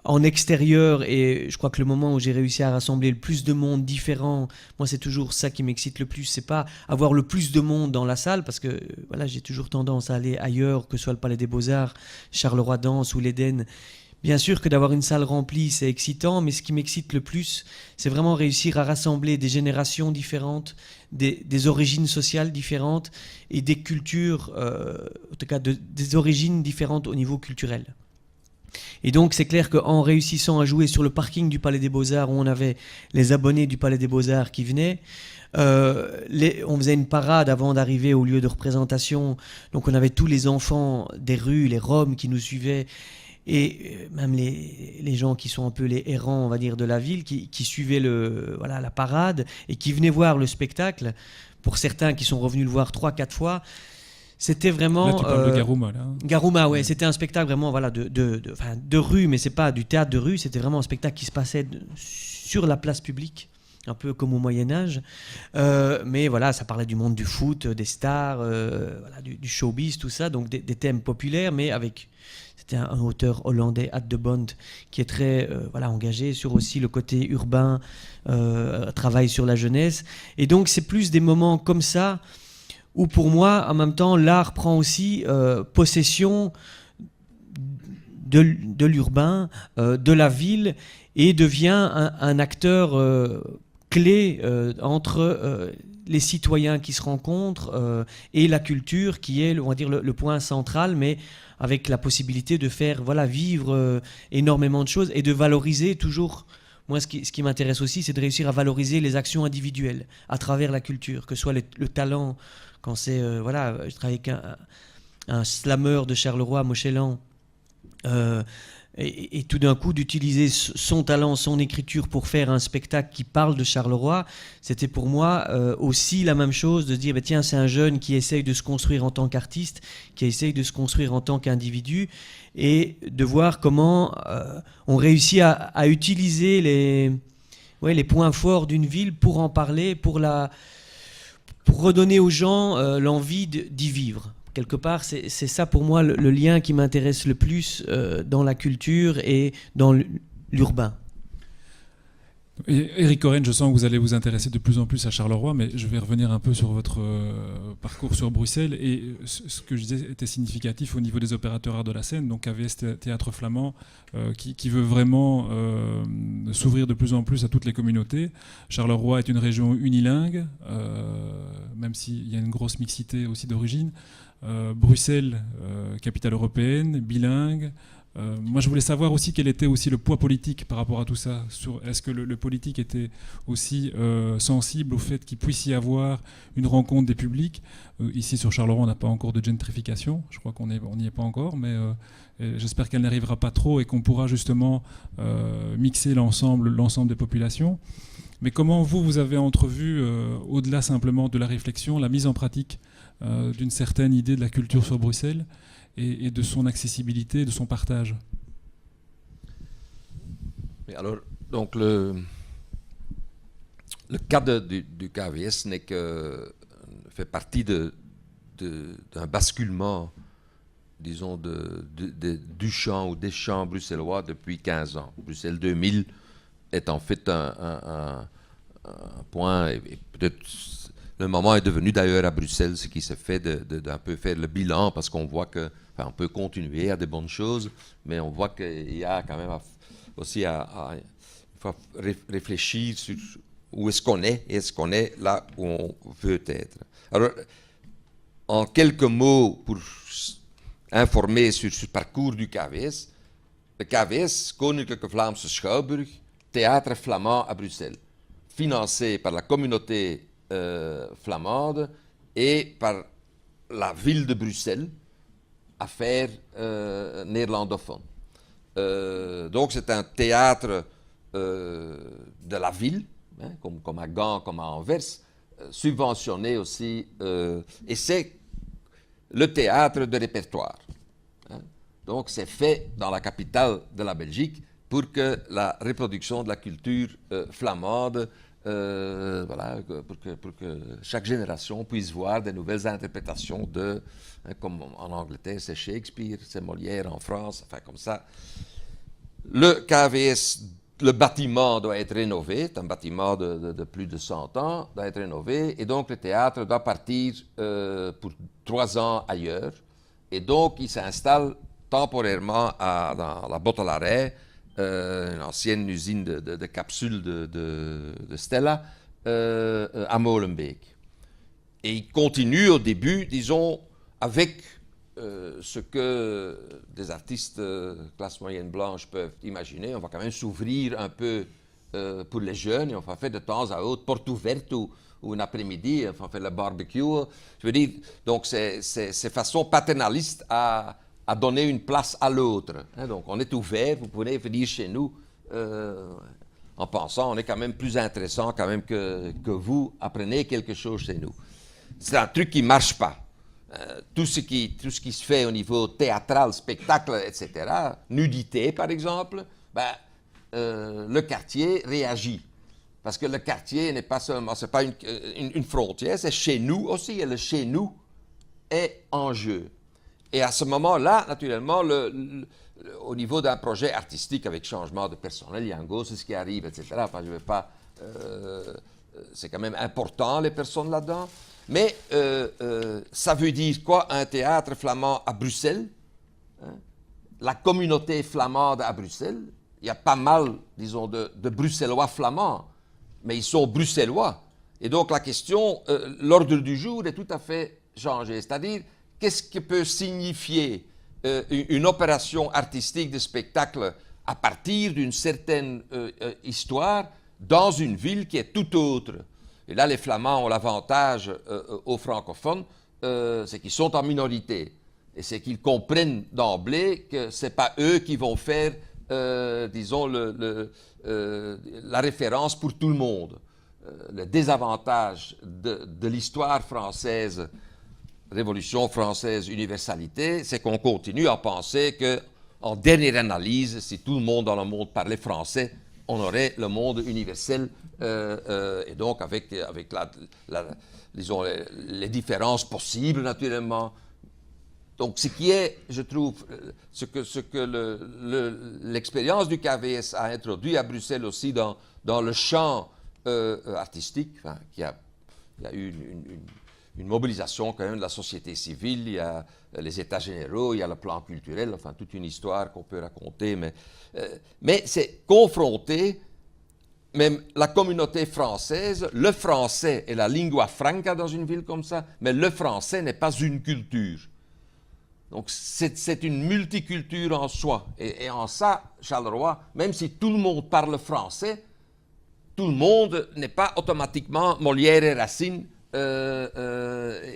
Speaker 3: en extérieur, et je crois que le moment où j'ai réussi à rassembler le plus de monde différent, moi c'est toujours ça qui m'excite le plus, c'est pas avoir le plus de monde dans la salle, parce que voilà, j'ai toujours tendance à aller ailleurs, que ce soit le Palais des Beaux-Arts, Charleroi Danse ou l'Éden. Bien sûr que d'avoir une salle remplie, c'est excitant, mais ce qui m'excite le plus, c'est vraiment réussir à rassembler des générations différentes, des origines sociales différentes et des cultures, en tout cas des origines différentes au niveau culturel. Et donc c'est clair qu'en réussissant à jouer sur le parking du Palais des Beaux-Arts, où on avait les abonnés du Palais des Beaux-Arts qui venaient, on faisait une parade avant d'arriver au lieu de représentation, donc on avait tous les enfants des rues, les Roms qui nous suivaient, et même les gens qui sont un peu les errants, on va dire, de la ville, qui suivaient la parade et qui venaient voir le spectacle. Pour certains qui sont revenus le voir 3-4 fois, c'était vraiment...
Speaker 1: Là, tu parles de Garouma, là.
Speaker 3: Garouma, ouais. C'était un spectacle vraiment de rue, mais c'est pas du théâtre de rue, c'était vraiment un spectacle qui se passait sur la place publique, un peu comme au Moyen-Âge. Mais voilà, ça parlait du monde du foot, des stars, du showbiz, tout ça, donc des thèmes populaires, mais avec... C'était un auteur hollandais, Ad de Bond, qui est très engagé sur aussi le côté urbain, travail sur la jeunesse. Et donc, c'est plus des moments comme ça où, pour moi, en même temps, l'art prend aussi possession de l'urbain, de la ville, et devient un acteur clé entre les citoyens qui se rencontrent et la culture, qui est, on va dire, le point central, mais avec la possibilité de faire vivre énormément de choses et de valoriser toujours. Moi, ce qui m'intéresse aussi, c'est de réussir à valoriser les actions individuelles à travers la culture, que ce soit le talent, quand c'est... je travaille avec un slammer de Charleroi, Mochelan, et tout d'un coup d'utiliser son talent, son écriture pour faire un spectacle qui parle de Charleroi, c'était pour moi aussi la même chose, de se dire tiens, c'est un jeune qui essaye de se construire en tant qu'artiste, qui essaye de se construire en tant qu'individu, et de voir comment on réussit à utiliser les points forts d'une ville pour en parler, pour redonner aux gens l'envie d'y vivre. Quelque part, c'est ça pour moi le lien qui m'intéresse le plus dans la culture et dans l'urbain.
Speaker 1: Éric Oren, je sens que vous allez vous intéresser de plus en plus à Charleroi, mais je vais revenir un peu sur votre parcours sur Bruxelles. Et ce que je disais était significatif au niveau des opérateurs arts de la scène, donc AVS Théâtre Flamand, qui veut vraiment s'ouvrir de plus en plus à toutes les communautés. Charleroi est une région unilingue, même s'il y a une grosse mixité aussi d'origine. Bruxelles, capitale européenne, bilingue. Moi, je voulais savoir aussi quel était aussi le poids politique par rapport à tout ça. Est-ce que le politique était aussi sensible au fait qu'il puisse y avoir une rencontre des publics? Ici, sur Charleroi, on n'a pas encore de gentrification. Je crois qu'on n'y est pas encore, mais j'espère qu'elle n'arrivera pas trop et qu'on pourra justement mixer l'ensemble des populations. Mais comment vous avez entrevu, au-delà simplement de la réflexion, la mise en pratique d'une certaine idée de la culture sur Bruxelles et de son accessibilité, de son partage?
Speaker 4: Mais alors, donc le cas du KVS fait partie d'un basculement, disons, du champ ou des champs bruxellois depuis 15 ans. Bruxelles 2000 est en fait un point, et peut-être le moment est devenu d'ailleurs à Bruxelles, ce qui se fait d'un peu faire le bilan, parce qu'on voit que, enfin, on peut continuer à des bonnes choses, mais on voit qu'il y a quand même aussi à réfléchir sur où est-ce qu'on est, et est-ce qu'on est là où on veut être. Alors, en quelques mots, pour informer sur ce parcours du KVS, le KVS, Koninklijke Vlaamse Schouwburg, théâtre flamand à Bruxelles, financé par la communauté flamande et par la ville de Bruxelles, affaire néerlandophone. Donc c'est un théâtre de la ville, hein, comme à Gand, comme à Anvers, subventionné aussi, et c'est le théâtre de répertoire. Hein. Donc c'est fait dans la capitale de la Belgique pour que la reproduction de la culture flamande, voilà, pour que chaque génération puisse voir des nouvelles interprétations hein, comme en Angleterre c'est Shakespeare, c'est Molière en France, enfin comme ça. Le KVS, le bâtiment doit être rénové, c'est un bâtiment de plus de 100 ans, doit être rénové, et donc le théâtre doit partir pour 3 ans ailleurs, et donc il s'installe temporairement dans la Bottelaret, une ancienne usine de capsules de Stella, à Molenbeek. Et il continue au début, disons, avec ce que des artistes classe moyenne blanche peuvent imaginer. On va quand même s'ouvrir un peu pour les jeunes, et on va faire de temps à autre porte ouverte ou un après-midi, on va faire le barbecue. Je veux dire, donc c'est façon paternaliste à donner une place à l'autre. Hein, donc on est ouvert, vous pouvez venir chez nous en pensant on est quand même plus intéressant quand même que vous, apprenez quelque chose chez nous. C'est un truc qui ne marche pas. Tout ce qui se fait au niveau théâtral, spectacle, etc., nudité par exemple, le quartier réagit. Parce que le quartier n'est pas seulement, c'est pas une frontière, c'est chez nous aussi, et le chez nous est en jeu. Et à ce moment-là, naturellement, au niveau d'un projet artistique avec changement de personnel, il y a un gros, c'est ce qui arrive, etc. Enfin, je ne vais pas... c'est quand même important, les personnes là-dedans. Mais ça veut dire quoi, un théâtre flamand à Bruxelles, hein? La communauté flamande à Bruxelles, il y a pas mal, disons, de Bruxellois flamands, mais ils sont bruxellois. Et donc la question, l'ordre du jour est tout à fait changé. C'est-à-dire, qu'est-ce que peut signifier une opération artistique de spectacle à partir d'une certaine histoire dans une ville qui est tout autre? Et là, les Flamands ont l'avantage aux francophones, c'est qu'ils sont en minorité. Et c'est qu'ils comprennent d'emblée que ce n'est pas eux qui vont faire, disons, la référence pour tout le monde. Le désavantage de l'histoire française, Révolution française, universalité, c'est qu'on continue à penser qu'en dernière analyse, si tout le monde dans le monde parlait français, on aurait le monde universel, et donc avec disons, les différences possibles, naturellement. Donc, ce qui est, je trouve, ce que l'expérience du KVS a introduit à Bruxelles aussi dans le champ artistique, enfin, il y a eu une mobilisation quand même de la société civile, il y a les États généraux, il y a le plan culturel, enfin toute une histoire qu'on peut raconter, mais c'est confronter même la communauté française, le français est la lingua franca dans une ville comme ça, mais le français n'est pas une culture. Donc c'est une multiculture en soi. Et en ça, Charleroi, même si tout le monde parle français, tout le monde n'est pas automatiquement Molière et Racine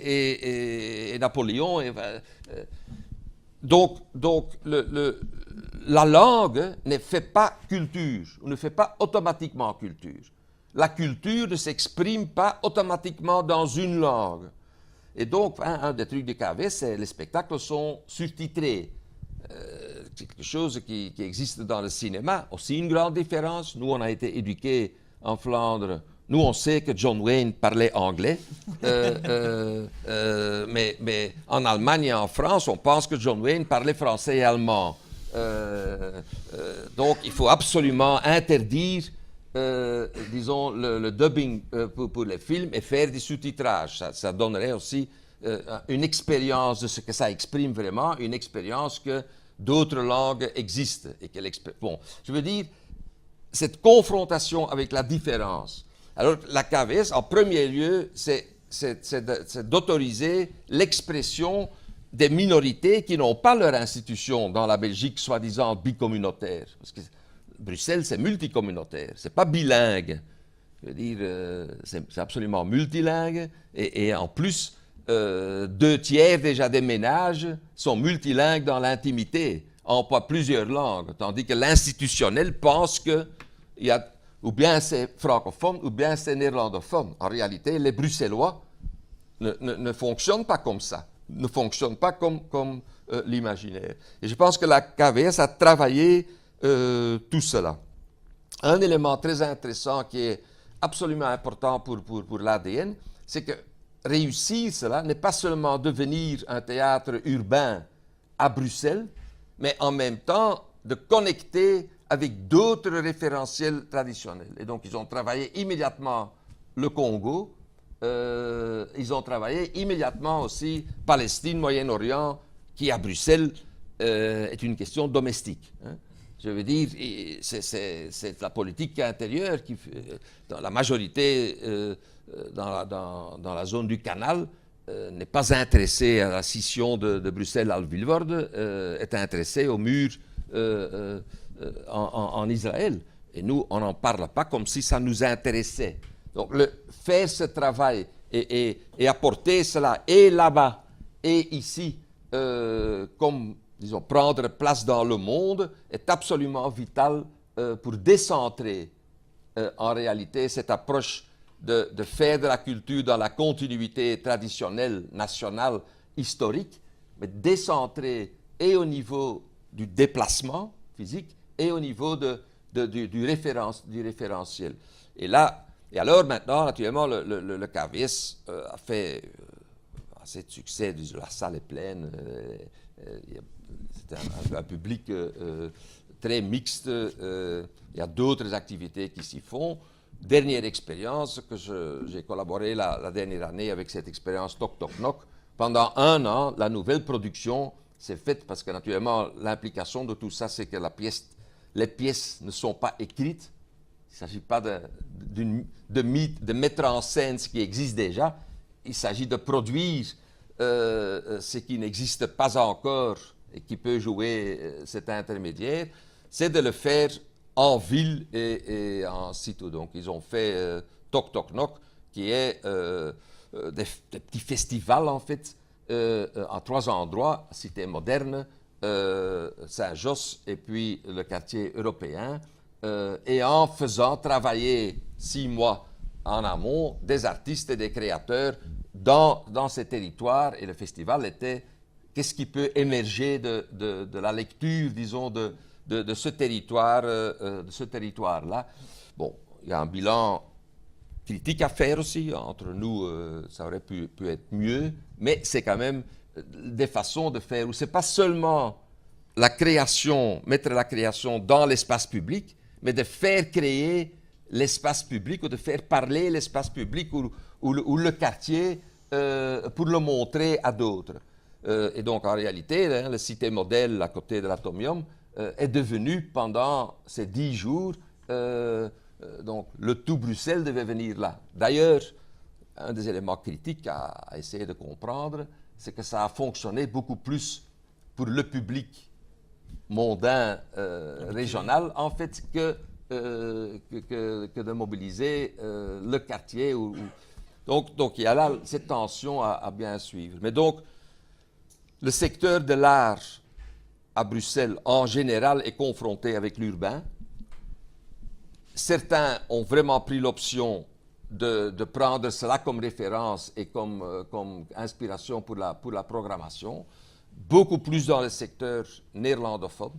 Speaker 4: et Napoléon. Donc la langue ne fait pas culture, ou ne fait pas automatiquement culture. La culture ne s'exprime pas automatiquement dans une langue. Et donc, un des trucs du KV, c'est que les spectacles sont sous-titrés. C'est quelque chose qui existe dans le cinéma. Aussi une grande différence. Nous, on a été éduqués en Flandre. Nous, on sait que John Wayne parlait anglais. Mais en Allemagne et en France, on pense que John Wayne parlait français et allemand. Donc, il faut absolument interdire disons, le dubbing pour les films et faire du sous-titrage. Ça donnerait aussi une expérience de ce que ça exprime vraiment, une expérience que d'autres langues existent. Et bon, je veux dire, cette confrontation avec la différence. Alors, la KVS, en premier lieu, c'est d'autoriser l'expression des minorités qui n'ont pas leur institution dans la Belgique, soi-disant bicommunautaire. Parce que Bruxelles, c'est multicommunautaire, c'est pas bilingue. Je veux dire, c'est absolument multilingue. Et en plus, 2/3 déjà des ménages sont multilingues dans l'intimité, emploient plusieurs langues. Tandis que l'institutionnel pense que il y a, ou bien c'est francophone, ou bien c'est néerlandophone. En réalité, les Bruxellois ne fonctionnent pas comme ça, ne fonctionnent pas comme l'imaginaire. Et je pense que la KVS a travaillé tout cela. Un élément très intéressant qui est absolument important pour l'ADN, c'est que réussir cela n'est pas seulement devenir un théâtre urbain à Bruxelles, mais en même temps de connecter avec d'autres référentiels traditionnels. Et donc, ils ont travaillé immédiatement le Congo, ils ont travaillé immédiatement aussi Palestine, Moyen-Orient, qui à Bruxelles est une question domestique. Hein. Je veux dire, c'est la politique intérieure qui, dans la majorité, dans la zone du canal, n'est pas intéressée à la scission de Bruxelles à Vilvoorde, est intéressée au mur en Israël. Et nous, on n'en parle pas comme si ça nous intéressait. Donc, faire ce travail et apporter cela et là-bas et ici, comme, disons, prendre place dans le monde, est absolument vital pour décentrer en réalité cette approche de faire de la culture dans la continuité traditionnelle, nationale, historique, mais décentrer et au niveau du déplacement physique et au niveau du référentiel. Et alors maintenant, naturellement, le KVS a fait assez de succès, la salle est pleine, c'est un public très mixte, il y a d'autres activités qui s'y font. Dernière expérience, que j'ai collaboré la dernière année avec cette expérience Toc Toc Knock. Pendant 1 an, la nouvelle production s'est faite parce que naturellement l'implication de tout ça, c'est que les pièces ne sont pas écrites. Il ne s'agit pas de mettre en scène ce qui existe déjà. Il s'agit de produire ce qui n'existe pas encore et qui peut jouer cet intermédiaire. C'est de le faire en ville et en sitôt. Donc, ils ont fait Toc Toc Knock, qui est des petits festivals, en fait, en 3 endroits, Cité Moderne, Saint-Josse et puis le quartier européen, et en faisant travailler 6 mois en amont des artistes et des créateurs dans ces territoires. Et le festival était qu'est-ce qui peut émerger de la lecture, disons, de ce territoire-là. Bon, il y a un bilan critique à faire aussi. Entre nous, ça aurait pu être mieux, mais c'est quand même des façons de faire où c'est pas seulement la création, mettre la création dans l'espace public, mais de faire créer l'espace public ou de faire parler l'espace public ou le quartier pour le montrer à d'autres. Et donc, en réalité, le cité modèle à côté de l'Atomium est devenu, pendant ces 10 jours, donc le tout Bruxelles devait venir là. D'ailleurs, un des éléments critiques à essayer de comprendre, c'est que ça a fonctionné beaucoup plus pour le public mondain régional, en fait, que de mobiliser le quartier. Donc il y a là cette tension à bien suivre. Mais donc, le secteur de l'art à Bruxelles, en général, est confronté avec l'urbain. Certains ont vraiment pris l'option de prendre cela comme référence et comme inspiration pour la programmation. Beaucoup plus dans le secteur néerlandophone,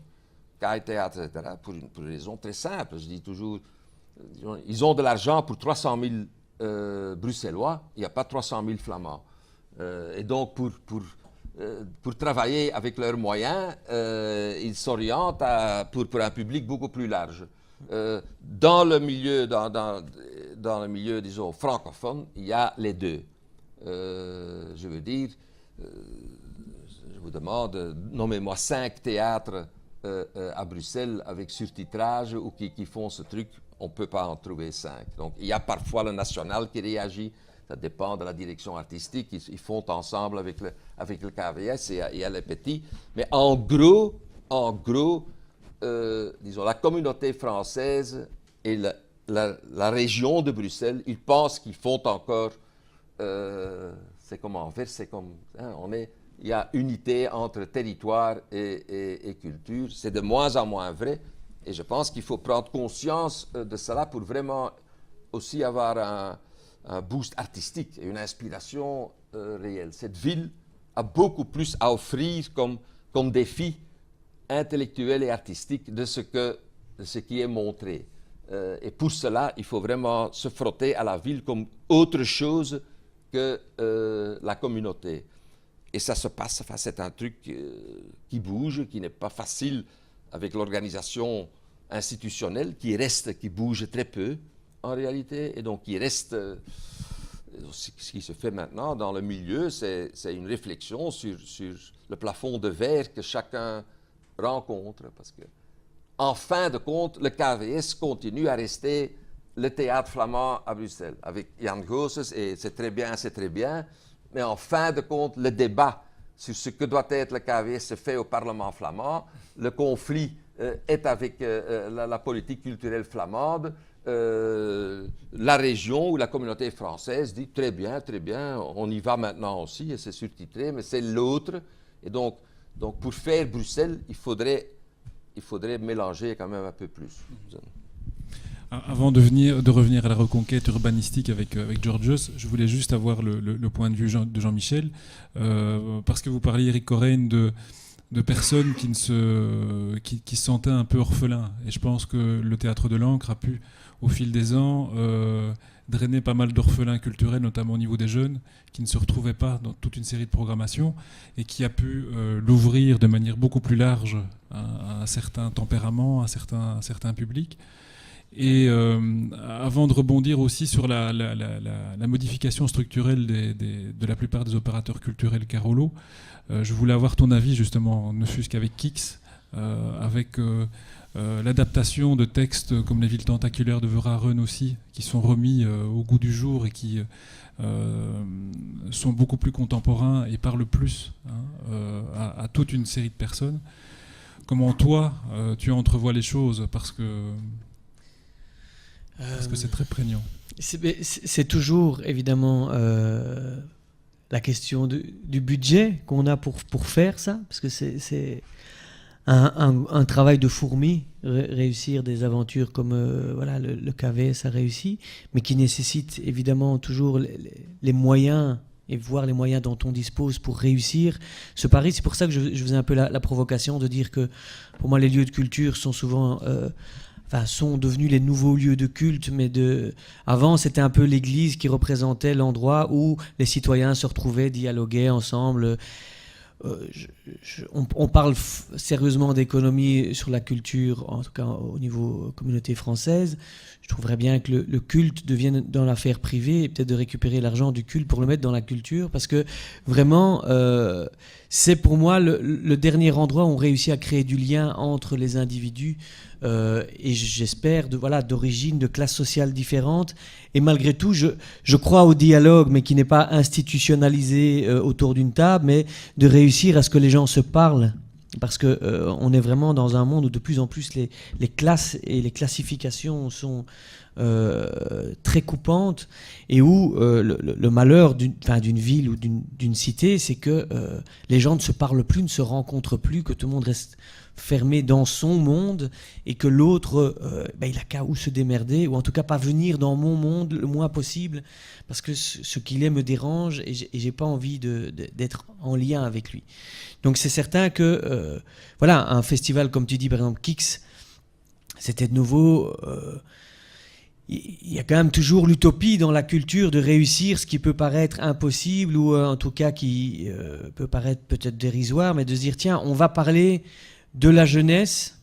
Speaker 4: Kai Théâtre, etc., pour une raison très simple. Je dis toujours, ils ont de l'argent pour 300 000 Bruxellois, il n'y a pas 300 000 Flamands. Et donc, pour travailler avec leurs moyens, ils s'orientent pour un public beaucoup plus large. Dans le milieu, disons, francophone, il y a les deux. Je veux dire, je vous demande, nommez-moi 5 théâtres à Bruxelles avec surtitrage ou qui font ce truc, on ne peut pas en trouver 5. Donc il y a parfois le national qui réagit, ça dépend de la direction artistique, ils font ensemble avec le KVS et il y a les petits. Mais en gros, disons, la communauté française et la région de Bruxelles, ils pensent qu'ils font encore, c'est comme Anvers, c'est comme, hein, il y a unité entre territoire et culture. C'est de moins en moins vrai. Et je pense qu'il faut prendre conscience de cela pour vraiment aussi avoir un boost artistique et une inspiration réelle. Cette ville a beaucoup plus à offrir comme défi intellectuel et artistique de ce qui est montré. Et pour cela, il faut vraiment se frotter à la ville comme autre chose que la communauté. Et ça se passe, enfin, c'est un truc qui bouge, qui n'est pas facile avec l'organisation institutionnelle, qui bouge très peu en réalité, et donc qui reste, ce qui se fait maintenant dans le milieu, c'est une réflexion sur le plafond de verre que chacun rencontre, parce que en fin de compte, le KVS continue à rester le théâtre flamand à Bruxelles, avec Jan Goossens, et c'est très bien, mais en fin de compte, le débat sur ce que doit être le KVS se fait au Parlement flamand, le conflit est avec la politique culturelle flamande, la région ou la communauté française dit très bien, on y va maintenant aussi, et c'est surtitré, mais c'est l'autre, et donc pour faire Bruxelles, il faudrait mélanger quand même un peu plus.
Speaker 1: Avant de revenir à la reconquête urbanistique avec Georgios, je voulais juste avoir le point de vue de Jean-Michel, parce que vous parliez, Eric Correin, de personnes qui se sentaient un peu orphelins. Et je pense que le Théâtre de l'Ancre a pu, au fil des ans, drainer pas mal d'orphelins culturels, notamment au niveau des jeunes, qui ne se retrouvaient pas dans toute une série de programmations, et qui a pu l'ouvrir de manière beaucoup plus large à un certain tempérament, à un certain public. Et avant de rebondir aussi sur la modification structurelle de la plupart des opérateurs culturels Carolo, je voulais avoir ton avis justement, ne fût-ce qu'avec Kix, avec l'adaptation de textes comme Les Villes Tentaculaires de Verhaeren aussi, qui sont remis au goût du jour et qui sont beaucoup plus contemporains et parlent plus à toute une série de personnes. Comment toi, tu entrevois les choses, parce que c'est très prégnant.
Speaker 3: C'est toujours évidemment la question du budget qu'on a pour faire ça, parce que c'est un travail de fourmi, réussir des aventures comme voilà, le KVS a réussi, mais qui nécessite évidemment toujours les moyens, et voir les moyens dont on dispose pour réussir ce pari. C'est pour ça que je faisais un peu la provocation de dire que pour moi les lieux de culture sont souvent... sont devenus les nouveaux lieux de culte, mais avant c'était un peu l'église qui représentait l'endroit où les citoyens se retrouvaient, dialoguaient ensemble. On parle sérieusement d'économie sur la culture, en tout cas au niveau communauté française. Je trouverais bien que le culte devienne dans l'affaire privée, et peut-être de récupérer l'argent du culte pour le mettre dans la culture, parce que vraiment c'est pour moi le dernier endroit où on réussit à créer du lien entre les individus, et j'espère d'origine, de classes sociales différentes. Et malgré tout, je crois au dialogue, mais qui n'est pas institutionnalisé autour d'une table, mais de réussir à ce que les gens se parlent parce que on est vraiment dans un monde où de plus en plus les classes et les classifications sont très coupantes, et où le malheur d'une ville ou d'une cité, c'est que les gens ne se parlent plus, ne se rencontrent plus, que tout le monde reste fermé dans son monde, et que l'autre, il a qu'à ou se démerder, ou en tout cas pas venir dans mon monde le moins possible, parce que ce qu'il est me dérange, et j'ai pas envie d'être en lien avec lui. Donc c'est certain que voilà, un festival comme tu dis par exemple Kix, c'était de nouveau, il y a quand même toujours l'utopie dans la culture de réussir ce qui peut paraître impossible, ou en tout cas qui peut paraître peut-être dérisoire, mais de se dire tiens, on va parler de la jeunesse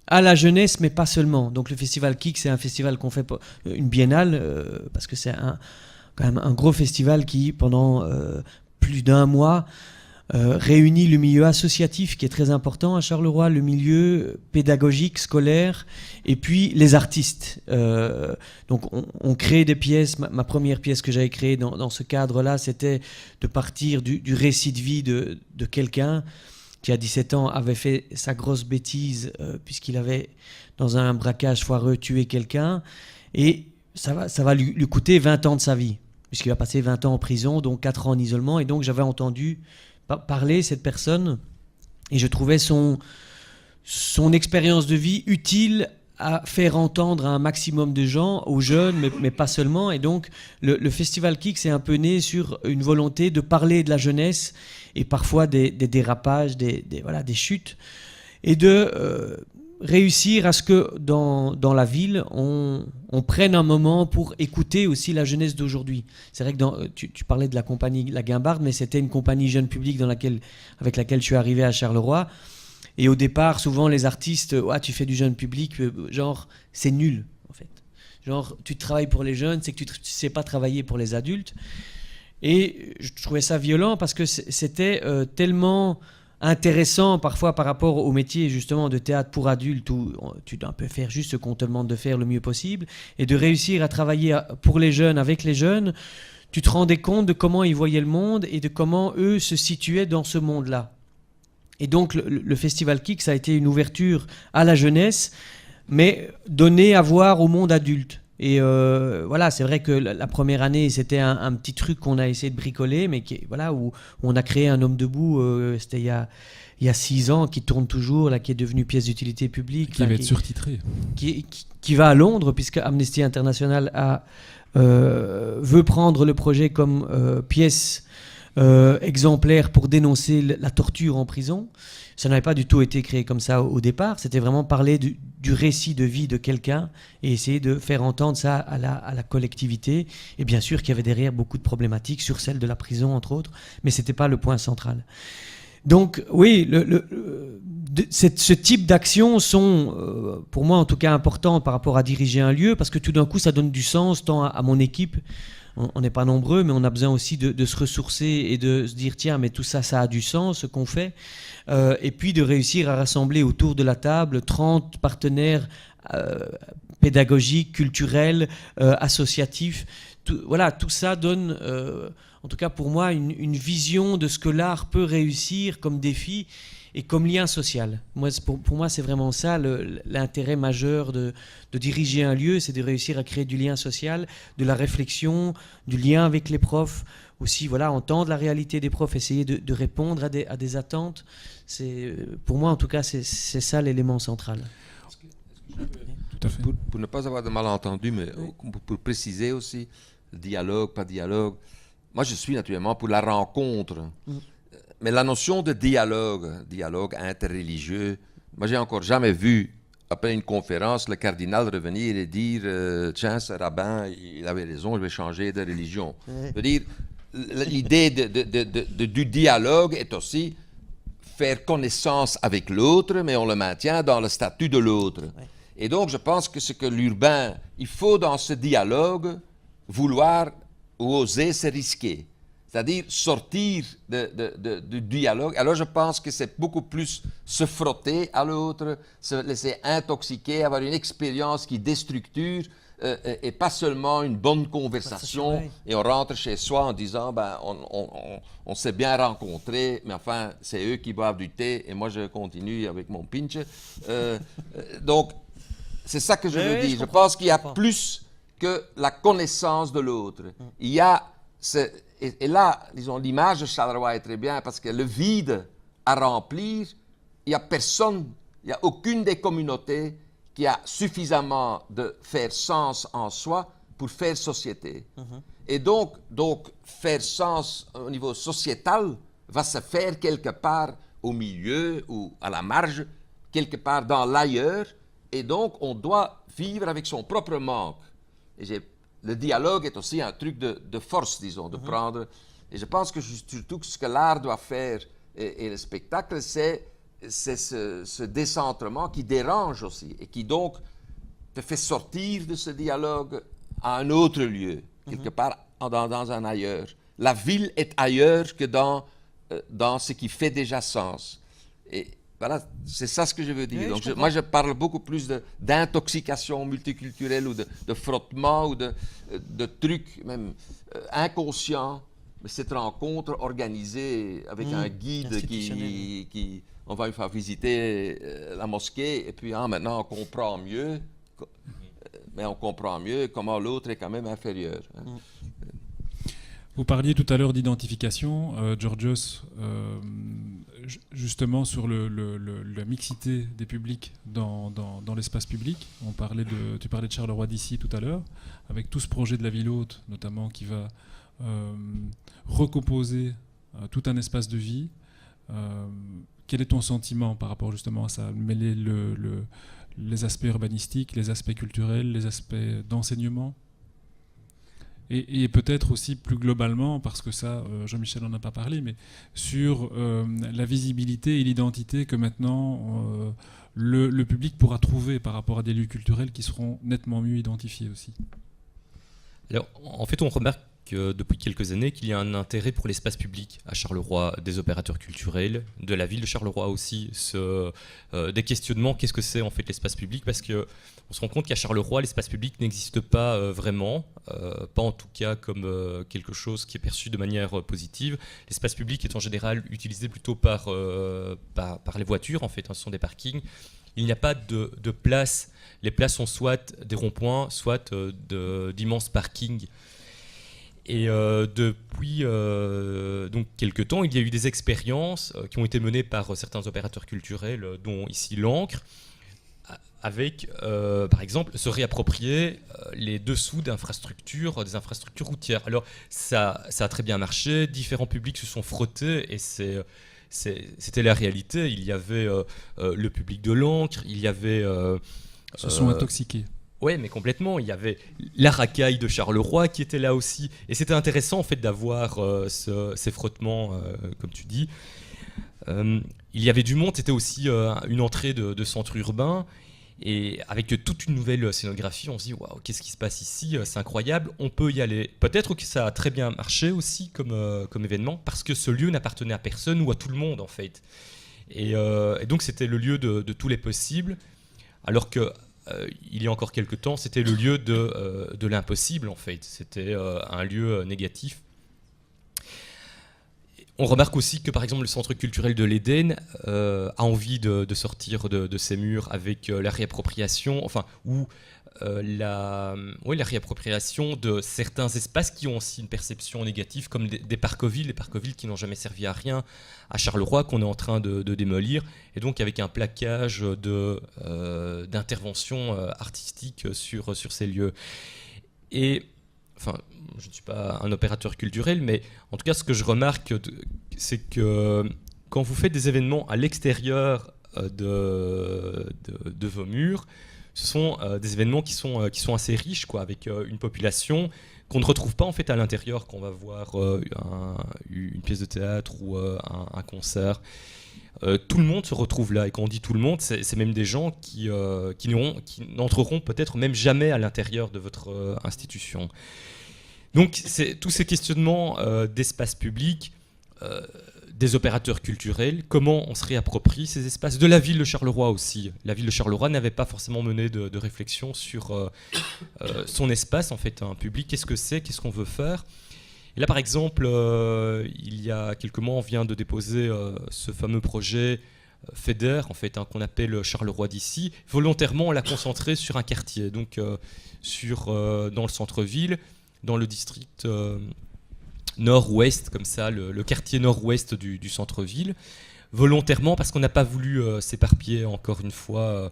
Speaker 3: à la jeunesse, mais pas seulement. Donc le festival Kix, c'est un festival qu'on fait, une biennale, parce que c'est quand même un gros festival qui, pendant plus d'un mois, réunit le milieu associatif qui est très important à Charleroi, le milieu pédagogique, scolaire, et puis les artistes. Donc on crée des pièces. Ma première pièce que j'avais créée dans ce cadre-là, c'était de partir du récit de vie de quelqu'un qui à 17 ans avait fait sa grosse bêtise puisqu'il avait, dans un braquage foireux, tué quelqu'un, et ça va lui coûter 20 ans de sa vie, puisqu'il va passer 20 ans en prison, donc 4 ans en isolement. Et donc j'avais entendu parler cette personne, et je trouvais son expérience de vie utile à faire entendre à un maximum de gens, aux jeunes, mais pas seulement. Et donc le Festival Kix est un peu né sur une volonté de parler de la jeunesse, et parfois des dérapages, des chutes, et de réussir à ce que dans la ville, on prenne un moment pour écouter aussi la jeunesse d'aujourd'hui. C'est vrai que tu parlais de la compagnie La Guimbarde, mais c'était une compagnie jeune public avec laquelle je suis arrivé à Charleroi. Et au départ, souvent les artistes, tu fais du jeune public, genre c'est nul en fait. Genre tu travailles pour les jeunes, c'est que tu sais pas travailler pour les adultes. Et je trouvais ça violent parce que c'était tellement intéressant parfois par rapport au métier justement de théâtre pour adultes, où tu dois un peu faire juste ce qu'on te demande de faire le mieux possible, et de réussir à travailler pour les jeunes, avec les jeunes. Tu te rendais compte de comment ils voyaient le monde et de comment eux se situaient dans ce monde-là. Et donc le Festival Kix a été une ouverture à la jeunesse, mais donnée à voir au monde adulte. Et voilà, c'est vrai que la première année, c'était un petit truc qu'on a essayé de bricoler, mais où on a créé un homme debout, c'était il y a 6 ans, qui tourne toujours, là, qui est devenu pièce d'utilité publique.
Speaker 1: Qui va être surtitré.
Speaker 3: Qui va à Londres, puisque Amnesty International veut prendre le projet comme pièce exemplaire pour dénoncer la torture en prison. Ça n'avait pas du tout été créé comme ça au départ. C'était vraiment parler du récit de vie de quelqu'un et essayer de faire entendre ça à la collectivité. Et bien sûr qu'il y avait derrière beaucoup de problématiques sur celle de la prison, entre autres, mais ce n'était pas le point central. Donc oui, ce type d'actions sont, pour moi en tout cas, importants par rapport à diriger un lieu, parce que tout d'un coup, ça donne du sens tant à mon équipe. On n'est pas nombreux, mais on a besoin aussi de se ressourcer et de se dire tiens, mais tout ça, ça a du sens, ce qu'on fait. Et puis de réussir à rassembler autour de la table 30 partenaires pédagogiques, culturels, associatifs. Tout ça donne, en tout cas pour moi, une vision de ce que l'art peut réussir comme défi et comme lien social. Pour moi, c'est vraiment ça l'intérêt majeur de diriger un lieu, c'est de réussir à créer du lien social, de la réflexion, du lien avec les profs, aussi entendre la réalité des profs, essayer de répondre à des attentes. Pour moi, en tout cas, c'est ça l'élément central.
Speaker 1: Tout à fait.
Speaker 4: Pour ne pas avoir de malentendus, mais pour préciser aussi, dialogue, pas dialogue, moi je suis naturellement pour la rencontre. Mais la notion de dialogue interreligieux, moi j'ai encore jamais vu, après une conférence, le cardinal revenir et dire tiens, ce rabbin, il avait raison, je vais changer de religion. Je veux dire, l'idée du dialogue est aussi faire connaissance avec l'autre, mais on le maintient dans le statut de l'autre. Et donc je pense que ce que l'urbain, il faut dans ce dialogue vouloir ou oser se risquer. C'est-à-dire sortir du dialogue. Alors je pense que c'est beaucoup plus se frotter à l'autre, se laisser intoxiquer, avoir une expérience qui déstructure, et pas seulement une bonne conversation et on rentre chez soi en disant ben, on s'est bien rencontrés, mais enfin c'est eux qui boivent du thé et moi je continue avec mon pinch. Donc c'est ça que je veux dire. Je pense qu'il y a plus que la connaissance de l'autre. Il y a et là, disons, l'image de Charleroi est très bien parce que le vide à remplir, il n'y a personne, il n'y a aucune des communautés qui a suffisamment de faire sens en soi pour faire société. Et donc, faire sens au niveau sociétal va se faire quelque part au milieu ou à la marge, quelque part dans l'ailleurs. Et donc, on doit vivre avec son propre manque. Et le dialogue est aussi un truc de force, disons, de prendre. Et je pense que surtout ce que l'art doit faire et le spectacle, c'est ce décentrement qui dérange aussi et qui donc te fait sortir de ce dialogue à un autre lieu, quelque part dans un ailleurs. La ville est ailleurs que dans ce qui fait déjà sens. Et voilà, c'est ça ce que je veux dire.
Speaker 5: Oui,
Speaker 4: Donc moi, je parle beaucoup plus d'intoxication multiculturelle ou de frottement ou de trucs même inconscients. Mais cette rencontre organisée avec un guide qui on va une fois visiter la mosquée et puis maintenant on comprend mieux, mais on comprend mieux comment l'autre est quand même inférieur.
Speaker 1: Vous parliez tout à l'heure d'identification, Georgios, justement sur la mixité des publics dans l'espace public. Tu parlais de Charleroi d'ici tout à l'heure, avec tout ce projet de la ville haute, notamment qui va recomposer tout un espace de vie. Quel est ton sentiment par rapport justement à ça, mêler les aspects urbanistiques, les aspects culturels, les aspects d'enseignement et peut-être aussi plus globalement, parce que ça, Jean-Michel n'en a pas parlé, mais sur la visibilité et l'identité que maintenant le public pourra trouver par rapport à des lieux culturels qui seront nettement mieux identifiés aussi.
Speaker 2: Alors, en fait, on remarque depuis quelques années qu'il y a un intérêt pour l'espace public à Charleroi, des opérateurs culturels, de la ville de Charleroi aussi, des questionnements, qu'est-ce que c'est en fait l'espace public, parce qu'on se rend compte qu'à Charleroi, l'espace public n'existe pas vraiment, pas en tout cas comme quelque chose qui est perçu de manière positive. L'espace public est en général utilisé plutôt par les voitures, en fait, ce sont des parkings. Il n'y a pas de place, les places sont soit des ronds-points, soit d'immenses parkings. Et depuis donc quelques temps, il y a eu des expériences qui ont été menées par certains opérateurs culturels, dont ici l'Ancre, avec, par exemple, se réapproprier les dessous des infrastructures routières. Alors, ça a très bien marché, différents publics se sont frottés, et c'était la réalité. Il y avait le public de l'Ancre, il y avait...
Speaker 1: se sont intoxiqués.
Speaker 2: Oui, mais complètement. Il y avait la racaille de Charleroi qui était là aussi. Et c'était intéressant en fait d'avoir ces frottements, comme tu dis. Il y avait du monde, c'était aussi une entrée de centre urbain. Et avec toute une nouvelle scénographie, on se dit waouh, qu'est-ce qui se passe ici, c'est incroyable, on peut y aller. Peut-être que ça a très bien marché aussi comme événement, parce que ce lieu n'appartenait à personne ou à tout le monde en fait. Et donc c'était le lieu de tous les possibles, alors que il y a encore quelques temps, c'était le lieu de l'impossible en fait. C'était un lieu négatif. On remarque aussi que par exemple le centre culturel de l'Éden a envie de sortir de ses murs avec la réappropriation, ou la réappropriation de certains espaces qui ont aussi une perception négative, comme des parcovilles, qui n'ont jamais servi à rien à Charleroi, qu'on est en train de démolir, et donc avec un plaquage d'intervention artistique sur ces lieux. Et je ne suis pas un opérateur culturel, mais en tout cas, ce que je remarque, c'est que quand vous faites des événements à l'extérieur de vos murs, ce sont des événements qui sont assez riches, quoi, avec une population qu'on ne retrouve pas en fait à l'intérieur quand on va voir une pièce de théâtre ou un concert. Tout le monde se retrouve là, et quand on dit tout le monde, c'est même des gens qui n'entreront peut-être même jamais à l'intérieur de votre institution. Donc tous ces questionnements d'espace public des opérateurs culturels, comment on se réapproprie ces espaces, de la ville de Charleroi aussi. La ville de Charleroi n'avait pas forcément mené de réflexion sur son espace, en fait, un public, qu'est-ce que c'est, qu'est-ce qu'on veut faire. Et là, par exemple, il y a quelques mois, on vient de déposer ce fameux projet FEDER, en fait, qu'on appelle Charleroi d'ici. Volontairement, on l'a concentré sur un quartier, donc dans le centre-ville, dans le district nord-ouest, comme ça, le quartier nord-ouest du centre-ville, volontairement parce qu'on n'a pas voulu s'éparpiller encore une fois.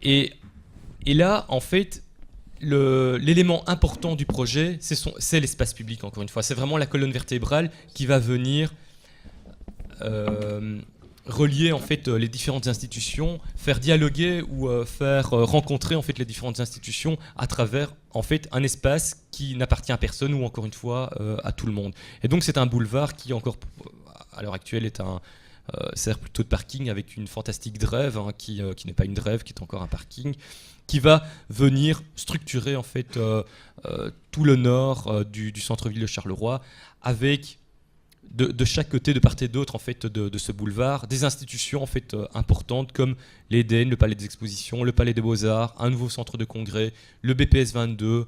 Speaker 2: Et là, en fait, l'élément important du projet, c'est l'espace public, encore une fois. C'est vraiment la colonne vertébrale qui va venir relier en fait les différentes institutions, faire dialoguer ou faire rencontrer en fait les différentes institutions à travers en fait un espace qui n'appartient à personne ou encore une fois à tout le monde. Et donc c'est un boulevard qui encore à l'heure actuelle sert plutôt de parking avec une fantastique drève qui n'est pas une drève, qui est encore un parking, qui va venir structurer en fait tout le nord du centre-ville de Charleroi avec de chaque côté, de part et d'autre en fait, de ce boulevard, des institutions en fait, importantes comme l'Éden, le Palais des Expositions, le Palais des Beaux-Arts, un nouveau centre de congrès, le BPS 22,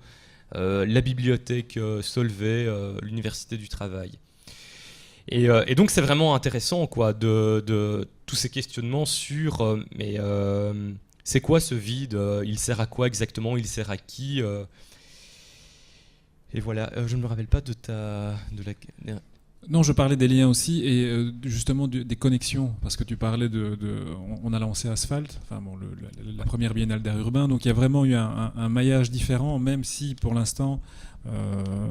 Speaker 2: la bibliothèque Solvay, l'Université du Travail. Et donc c'est vraiment intéressant quoi, de tous ces questionnements sur mais c'est quoi ce vide, il sert à quoi exactement, il sert à qui et voilà, je ne me rappelle pas de la...
Speaker 1: Non, je parlais des liens aussi et justement des connexions, parce que tu parlais on a lancé Asphalte, enfin bon, la première biennale d'art urbain, donc il y a vraiment eu un maillage différent, même si pour l'instant,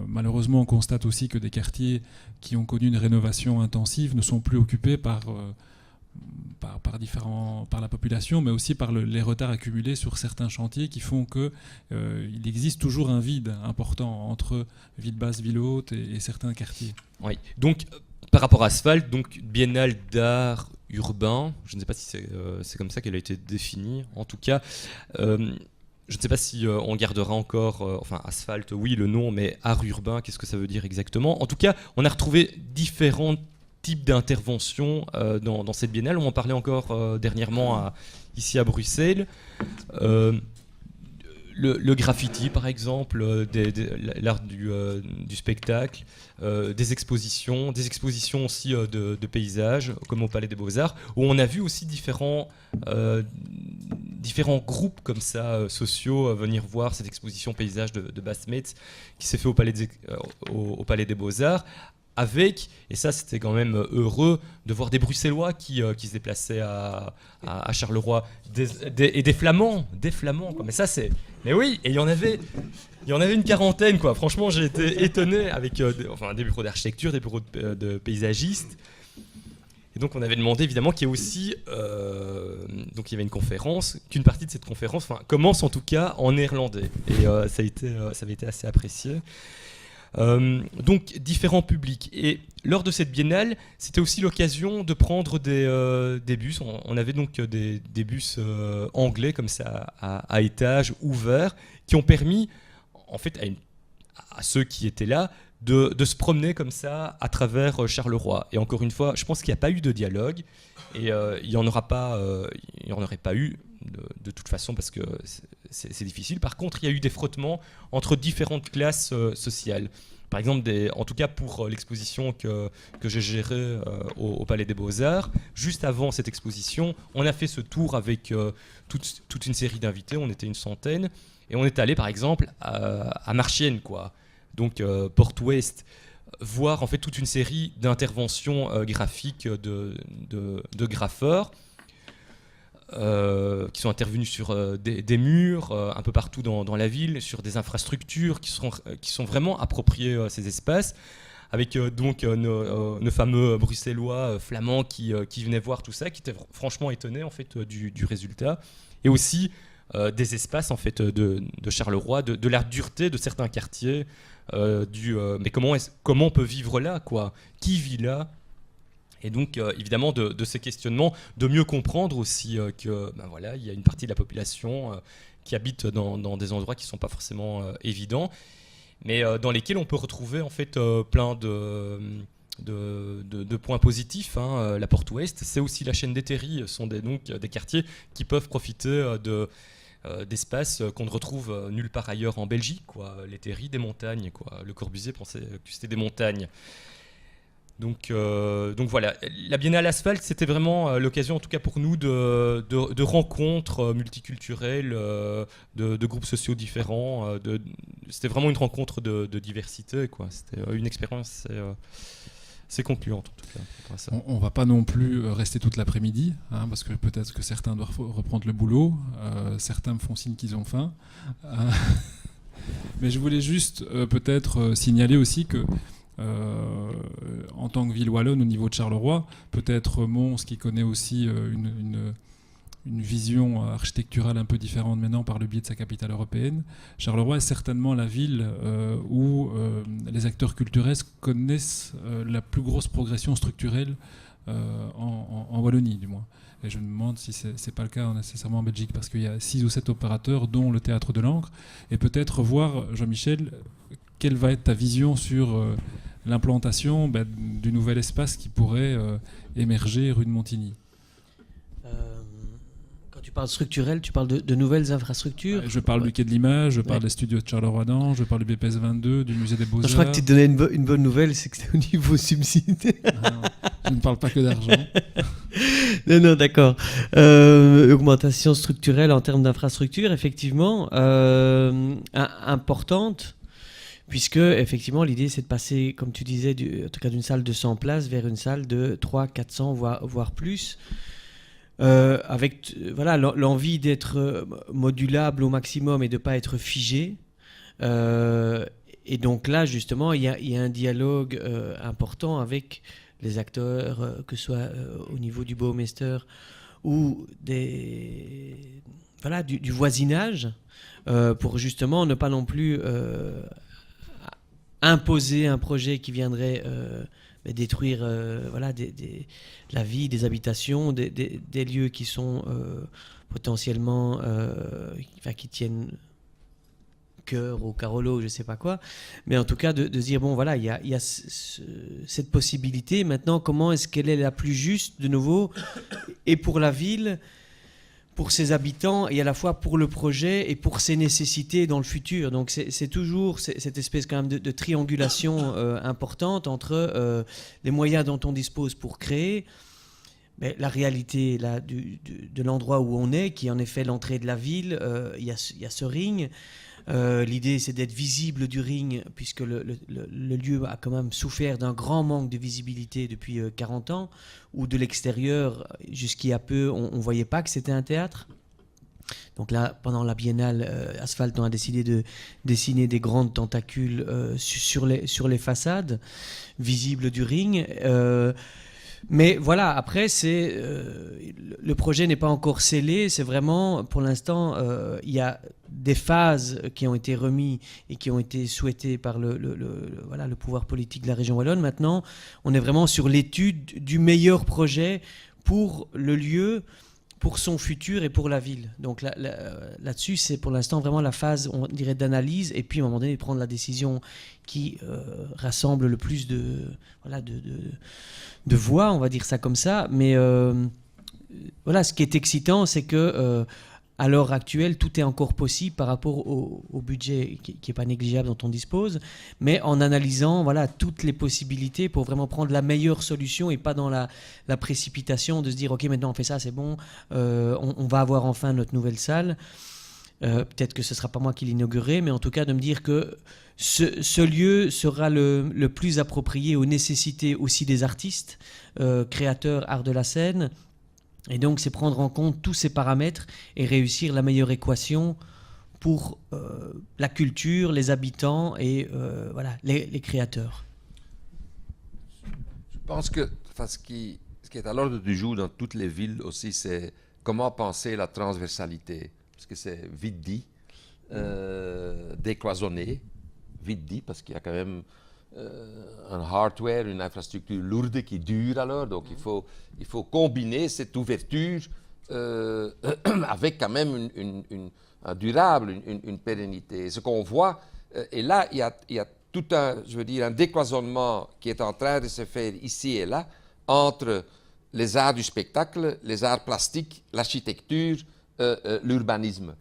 Speaker 1: malheureusement, on constate aussi que des quartiers qui ont connu une rénovation intensive ne sont plus occupés par la population, mais aussi par les retards accumulés sur certains chantiers qui font qu'il existe toujours un vide important entre ville basse, ville haute et certains quartiers.
Speaker 2: Oui, donc par rapport à Asphalte, donc biennale d'art urbain, je ne sais pas si c'est comme ça qu'elle a été définie, en tout cas, je ne sais pas si on gardera encore, enfin Asphalte, oui le nom, mais art urbain, qu'est-ce que ça veut dire exactement? En tout cas, on a retrouvé différents types d'interventions dans cette biennale. On en parlait encore dernièrement ici à Bruxelles. Le graffiti, par exemple, l'art du spectacle, des expositions aussi de paysages, comme au Palais des Beaux-Arts, où on a vu aussi différents groupes comme ça, sociaux, venir voir cette exposition paysage de Basse-Metz qui s'est fait au Palais des Beaux-Arts, avec, et ça c'était quand même heureux de voir des Bruxellois qui se déplaçaient à Charleroi, et des Flamands quoi. Mais ça c'est, mais oui, et il y en avait une quarantaine quoi. Franchement j'ai été étonné avec des bureaux d'architecture, des bureaux de paysagistes. Et donc on avait demandé évidemment qu'il y ait aussi donc il y avait une conférence, qu'une partie de cette conférence commence en tout cas en néerlandais, et ça avait été assez apprécié. Donc différents publics, et lors de cette biennale c'était aussi l'occasion de prendre des bus. On avait donc des bus anglais comme ça à étages ouverts qui ont permis en fait à ceux qui étaient là de se promener comme ça à travers Charleroi. Et encore une fois, je pense qu'il n'y a pas eu de dialogue, et il n'y en aurait pas eu de toute façon, parce que c'est difficile. Par contre, il y a eu des frottements entre différentes classes sociales. Par exemple, en tout cas pour l'exposition que j'ai gérée au Palais des Beaux-Arts, juste avant cette exposition, on a fait ce tour avec toute une série d'invités, on était une centaine, et on est allé par exemple à Marchienne, quoi. Donc Porte Ouest, voir en fait toute une série d'interventions graphiques de graffeurs qui sont intervenus sur des murs un peu partout dans la ville, sur des infrastructures qui sont vraiment appropriées à ces espaces, avec donc nos fameux Bruxellois flamands qui venaient voir tout ça, qui étaient franchement étonnés en fait du résultat, et aussi des espaces en fait de Charleroi, de la dureté de certains quartiers, mais comment on peut vivre là, quoi, qui vit là. Et donc, évidemment, de ces questionnements, de mieux comprendre aussi que, voilà, il y a une partie de la population qui habite dans des endroits qui ne sont pas forcément évidents, mais dans lesquels on peut retrouver en fait plein de points positifs. La porte ouest, c'est aussi la chaîne des terries, ce sont donc des quartiers qui peuvent profiter d'espaces qu'on ne retrouve nulle part ailleurs en Belgique, quoi. Les terries, des montagnes, quoi. Le Corbusier pensait que c'était des montagnes. Donc voilà, la Biennale Asphalte, c'était vraiment l'occasion, en tout cas pour nous, de rencontres multiculturelles, de groupes sociaux différents. C'était vraiment une rencontre de diversité, quoi. C'était une expérience assez concluante, en tout cas.
Speaker 1: On ne va pas non plus rester toute l'après-midi, parce que peut-être que certains doivent reprendre le boulot, certains me font signe qu'ils ont faim. Mais je voulais juste peut-être signaler aussi que en tant que ville wallonne au niveau de Charleroi, peut-être Mons qui connaît aussi une vision architecturale un peu différente maintenant par le biais de sa capitale européenne. Charleroi est certainement la ville où les acteurs culturels connaissent la plus grosse progression structurelle en Wallonie du moins. Et je me demande si c'est pas le cas nécessairement en Belgique, parce qu'il y a 6 ou 7 opérateurs, dont le Théâtre de l'Ancre, et peut-être voir, Jean-Michel, quelle va être ta vision sur l'implantation du nouvel espace qui pourrait émerger rue de Montigny.
Speaker 3: Quand tu parles structurel, tu parles de nouvelles infrastructures.
Speaker 1: Je parle du Quai de l'Image, je parle des studios de Charleroi-Dan, je parle du BPS 22, du Musée des Beaux-Arts.
Speaker 3: Je crois que tu te donnais une bonne nouvelle, c'est que c'est au niveau subside.
Speaker 1: Je ne parle pas que d'argent.
Speaker 3: Non, d'accord. Augmentation structurelle en termes d'infrastructure, effectivement, importante. Puisque, effectivement, l'idée, c'est de passer, comme tu disais, en tout cas d'une salle de 100 places vers une salle de 300, 400, voire plus, avec l'envie d'être modulable au maximum et de ne pas être figé. Et donc là, justement, il y a un dialogue important avec les acteurs, que ce soit au niveau du Bouwmeester ou du voisinage, pour justement ne pas non plus imposer un projet qui viendrait détruire la vie, des habitations, des lieux qui sont potentiellement qui tiennent cœur au Carolo, je ne sais pas quoi, mais en tout cas de se dire bon voilà, il y a cette possibilité. Maintenant, comment est-ce qu'elle est la plus juste de nouveau, et pour la ville, pour ses habitants, et à la fois pour le projet et pour ses nécessités dans le futur. Donc c'est toujours cette espèce quand même de triangulation importante entre les moyens dont on dispose pour créer, mais la réalité là, de l'endroit où on est, qui est en effet l'entrée de la ville. Il y a ce ring. L'idée, c'est d'être visible du ring, puisque le lieu a quand même souffert d'un grand manque de visibilité depuis 40 ans, où de l'extérieur, jusqu'il y a peu, on ne voyait pas que c'était un théâtre. Donc là, pendant la biennale, Asphalte, on a décidé de dessiner des grandes tentacules sur les façades visibles du ring. Mais voilà, après, le projet n'est pas encore scellé. C'est vraiment, pour l'instant, il y a des phases qui ont été remises et qui ont été souhaitées par le pouvoir politique de la région wallonne. Maintenant, on est vraiment sur l'étude du meilleur projet pour le lieu, pour son futur et pour la ville. Donc là-dessus, c'est pour l'instant vraiment la phase, on dirait, d'analyse, et puis à un moment donné, prendre la décision qui rassemble le plus de voix, on va dire ça comme ça. Mais voilà, ce qui est excitant, c'est que à l'heure actuelle, tout est encore possible par rapport au budget qui n'est pas négligeable dont on dispose, mais en analysant toutes les possibilités pour vraiment prendre la meilleure solution, et pas dans la précipitation de se dire ok, maintenant on fait ça, c'est bon, on va avoir enfin notre nouvelle salle. Peut-être que ce ne sera pas moi qui l'inaugurerai, mais en tout cas de me dire que ce lieu sera le plus approprié aux nécessités aussi des artistes, créateurs, art de la scène. Et donc, c'est prendre en compte tous ces paramètres et réussir la meilleure équation pour la culture, les habitants et les créateurs.
Speaker 4: Je pense que ce qui est à l'ordre du jour dans toutes les villes aussi, c'est comment penser la transversalité. Parce que c'est vite dit, décloisonné, vite dit, parce qu'il y a quand même un hardware, une infrastructure lourde qui dure alors, donc il faut combiner cette ouverture avec quand même un durable, une pérennité. Ce qu'on voit, et là il y a tout un décloisonnement qui est en train de se faire ici et là entre les arts du spectacle, les arts plastiques, l'architecture, l'urbanisme.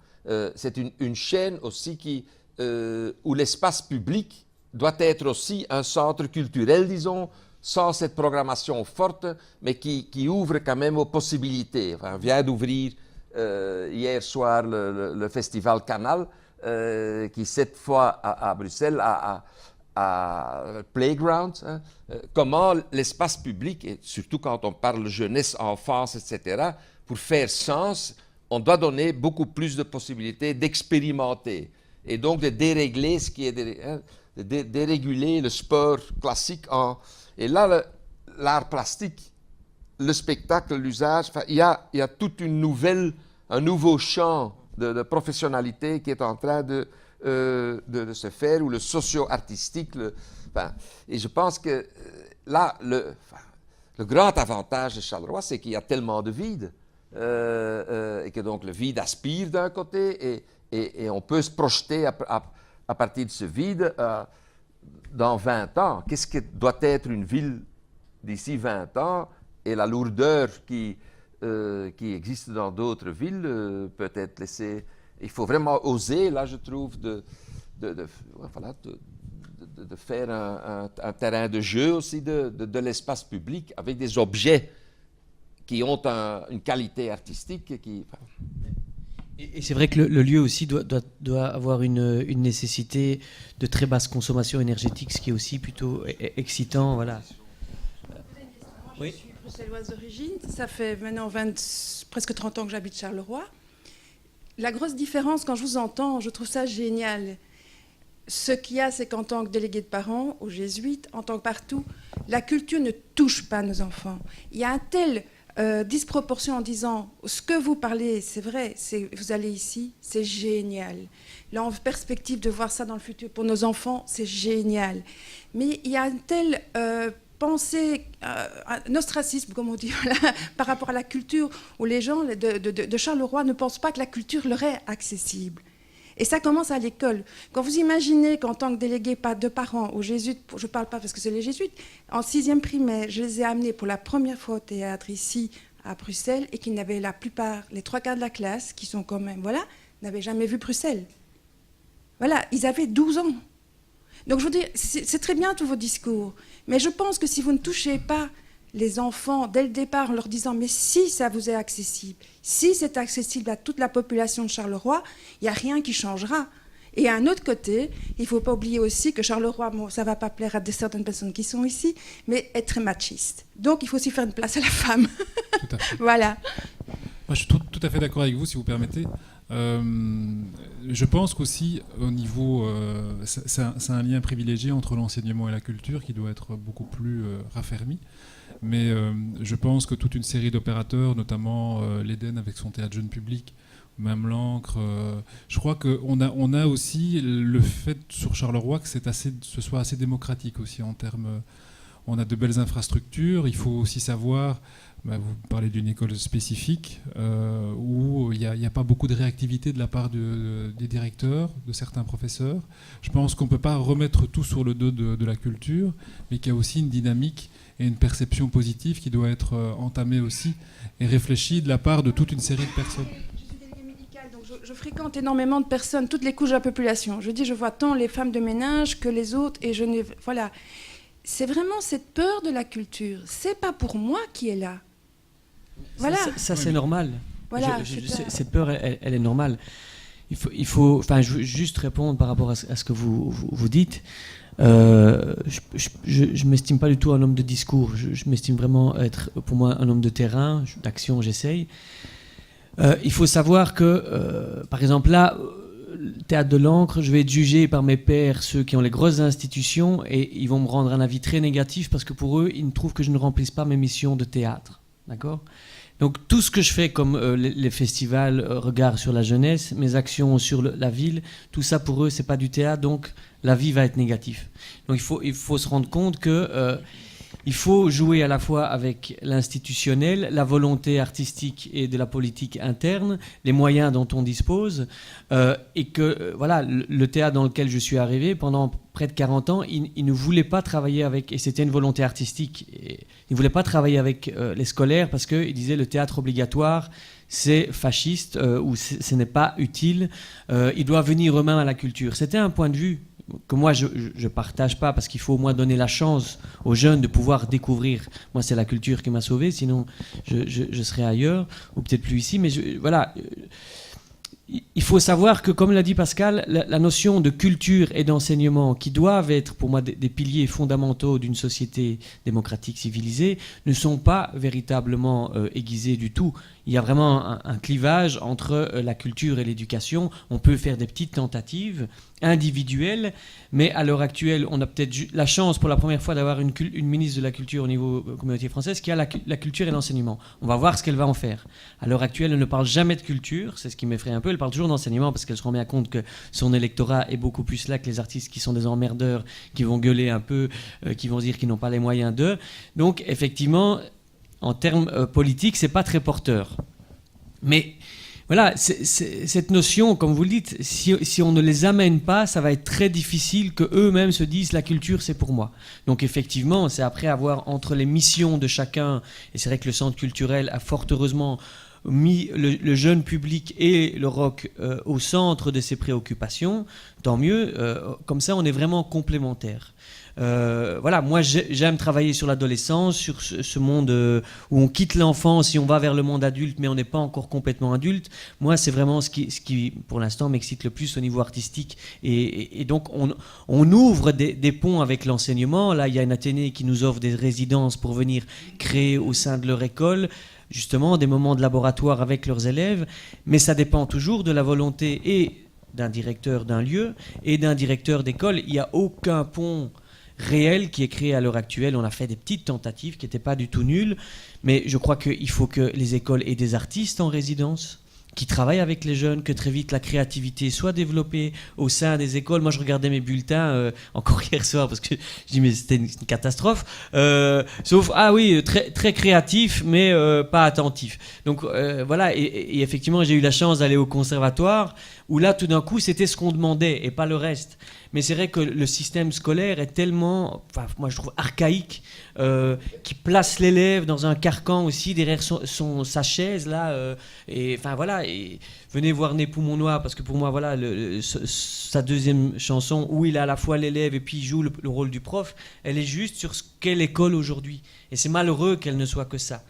Speaker 4: C'est une chaîne aussi où l'espace public doit être aussi un centre culturel, disons, sans cette programmation forte, mais qui ouvre quand même aux possibilités. Enfin, on vient d'ouvrir hier soir le festival Canal, qui cette fois à Bruxelles a Playground, hein, comment l'espace public, et surtout quand on parle jeunesse, enfance, etc., pour faire sens, on doit donner beaucoup plus de possibilités d'expérimenter et donc de dérégler ce qui est de déréguler le sport classique. Et là, l'art plastique, le spectacle, l'usage, il y a toute un nouveau champ de professionnalité qui est en train de se faire, ou le socio-artistique. Et je pense que là, le grand avantage de Charleroi, c'est qu'il y a tellement de vide, et que donc le vide aspire d'un côté, et on peut se projeter à partir de ce vide dans 20 ans. Qu'est-ce que doit être une ville d'ici 20 ans, et la lourdeur qui existe dans d'autres villes peut être laissée. Il faut vraiment oser, là, je trouve, de faire un terrain de jeu aussi de l'espace public avec des objets qui ont une qualité artistique.
Speaker 3: Et c'est vrai que le lieu aussi doit avoir une nécessité de très basse consommation énergétique, ce qui est aussi plutôt excitant. Voilà.
Speaker 5: Oui. Je suis bruxelloise d'origine. Ça fait maintenant presque 30 ans que j'habite Charleroi. La grosse différence, quand je vous entends, je trouve ça génial. Ce qu'il y a, c'est qu'en tant que délégué de parents, aux jésuites, en tant que partout, la culture ne touche pas nos enfants. Il y a un tel disproportion en disant ce que vous parlez, c'est vrai, vous allez ici, c'est génial. Là, en perspective de voir ça dans le futur pour nos enfants, c'est génial. Mais il y a un tel pensée, un ostracisme, comme on dit, par rapport à la culture, où les gens de Charleroi ne pensent pas que la culture leur est accessible. Et ça commence à l'école. Quand vous imaginez qu'en tant que délégué de parents aux jésuites, je ne parle pas parce que c'est les jésuites, en 6e primaire, je les ai amenés pour la première fois au théâtre ici à Bruxelles, et qu'ils n'avaient la plupart, les 3/4 de la classe, qui sont quand même, voilà, n'avaient jamais vu Bruxelles. Voilà, ils avaient 12 ans. Donc je veux dire, c'est très bien tous vos discours, mais je pense que si vous ne touchez pas les enfants dès le départ en leur disant mais si ça vous est accessible, si c'est accessible à toute la population de Charleroi, il n'y a rien qui changera. Et à un autre côté, il ne faut pas oublier aussi que Charleroi, bon, ça ne va pas plaire à certaines personnes qui sont ici, mais est très machiste. Donc il faut aussi faire une place à la femme.
Speaker 1: Tout à fait.
Speaker 5: Voilà.
Speaker 1: Moi, je suis tout à fait d'accord avec vous, si vous permettez. Je pense qu'aussi, au niveau, c'est un lien privilégié entre l'enseignement et la culture qui doit être beaucoup plus raffermi. Mais je pense que toute une série d'opérateurs, notamment l'Éden avec son théâtre jeune public, même l'Ancre, je crois qu'on a aussi le fait sur Charleroi que ce soit assez démocratique aussi en termes. On a de belles infrastructures. Il faut aussi savoir, vous parlez d'une école spécifique où il n'y a pas beaucoup de réactivité de la part des directeurs, de certains professeurs. Je pense qu'on ne peut pas remettre tout sur le dos de la culture, mais qu'il y a aussi une dynamique et une perception positive qui doit être entamée aussi et réfléchie de la part de toute une série de personnes.
Speaker 5: Je suis déléguée médicale, donc je fréquente énormément de personnes, toutes les couches de la population. Je vois tant les femmes de ménage que les autres, et voilà. C'est vraiment cette peur de la culture. C'est pas pour moi qui est là. Voilà.
Speaker 3: Ça c'est normal.
Speaker 5: Voilà,
Speaker 3: cette peur, elle est normale. Il faut, enfin, je veux juste répondre par rapport à ce que vous dites. Je m'estime pas du tout un homme de discours. Je m'estime vraiment être, pour moi, un homme de terrain, d'action. J'essaye. Il faut savoir que, par exemple, là. Théâtre de l'Ancre, je vais être jugé par mes pairs, ceux qui ont les grosses institutions, et ils vont me rendre un avis très négatif parce que pour eux, ils trouvent que je ne remplisse pas mes missions de théâtre. D'accord ? Donc tout ce que je fais comme les festivals, regard sur la jeunesse, mes actions sur la ville, tout ça pour eux, c'est pas du théâtre, donc l'avis va être négatif. Donc il faut se rendre compte que il faut jouer à la fois avec l'institutionnel, la volonté artistique et de la politique interne, les moyens dont on dispose, et que voilà, le théâtre dans lequel je suis arrivé, pendant près de 40 ans, il ne voulait pas travailler avec, et c'était une volonté artistique, il ne voulait pas travailler avec les scolaires parce qu'il disait le théâtre obligatoire, c'est fasciste ou ce n'est pas utile, ils doivent venir eux-mêmes à la culture. C'était un point de vue que moi je ne partage pas parce qu'il faut au moins donner la chance aux jeunes de pouvoir découvrir. Moi c'est la culture qui m'a sauvé, sinon je serais ailleurs ou peut-être plus ici, mais voilà. Il faut savoir que, comme l'a dit Pascal, la notion de culture et d'enseignement, qui doivent être pour moi des piliers fondamentaux d'une société démocratique civilisée, ne sont pas véritablement aiguisés du tout. Il y a vraiment un clivage entre la culture et l'éducation. On peut faire des petites tentatives individuelles, mais à l'heure actuelle, on a peut-être la chance pour la première fois d'avoir une ministre de la Culture au niveau communauté française qui a la culture et l'enseignement. On va voir ce qu'elle va en faire. À l'heure actuelle, elle ne parle jamais de culture, c'est ce qui m'effraie un peu. Elle parle toujours d'enseignement parce qu'elle se rend bien compte que son électorat est beaucoup plus là que les artistes qui sont des emmerdeurs, qui vont gueuler un peu, qui vont dire qu'ils n'ont pas les moyens d'eux. Donc, effectivement, en termes politiques, c'est pas très porteur. Mais voilà, cette notion, comme vous le dites, si on ne les amène pas, ça va être très difficile qu'eux-mêmes se disent la culture, c'est pour moi. Donc effectivement, c'est après avoir entre les missions de chacun, et c'est vrai que le centre culturel a fort heureusement mis le jeune public et le rock au centre de ses préoccupations, tant mieux, comme ça on est vraiment complémentaires. Voilà, moi j'aime travailler sur l'adolescence, sur ce monde où on quitte l'enfance et on va vers le monde adulte, mais on n'est pas encore complètement adulte. Moi, c'est vraiment ce qui pour l'instant, m'excite le plus au niveau artistique. Et donc, on ouvre des ponts avec l'enseignement. Là, il y a une Athénée qui nous offre des résidences pour venir créer au sein de leur école, justement, des moments de laboratoire avec leurs élèves. Mais ça dépend toujours de la volonté et d'un directeur d'un lieu et d'un directeur d'école. Il n'y a aucun pont réel qui est créé à l'heure actuelle. On a fait des petites tentatives qui n'étaient pas du tout nulles, mais je crois qu'il faut que les écoles aient des artistes en résidence qui travaillent avec les jeunes, que très vite la créativité soit développée au sein des écoles. Moi, je regardais mes bulletins encore hier soir parce que je dis mais c'était une catastrophe. Sauf très très créatif, mais pas attentif. Donc voilà. Et effectivement, j'ai eu la chance d'aller au conservatoire où là, tout d'un coup, c'était ce qu'on demandait et pas le reste. Mais c'est vrai que le système scolaire est tellement, moi je trouve archaïque, qui place l'élève dans un carcan aussi derrière sa chaise là. Et enfin voilà. Et venez voir Né Poumon Noir parce que pour moi voilà sa deuxième chanson où il a à la fois l'élève et puis il joue le rôle du prof. Elle est juste sur ce qu'est l'école aujourd'hui. Et c'est malheureux qu'elle ne soit que ça.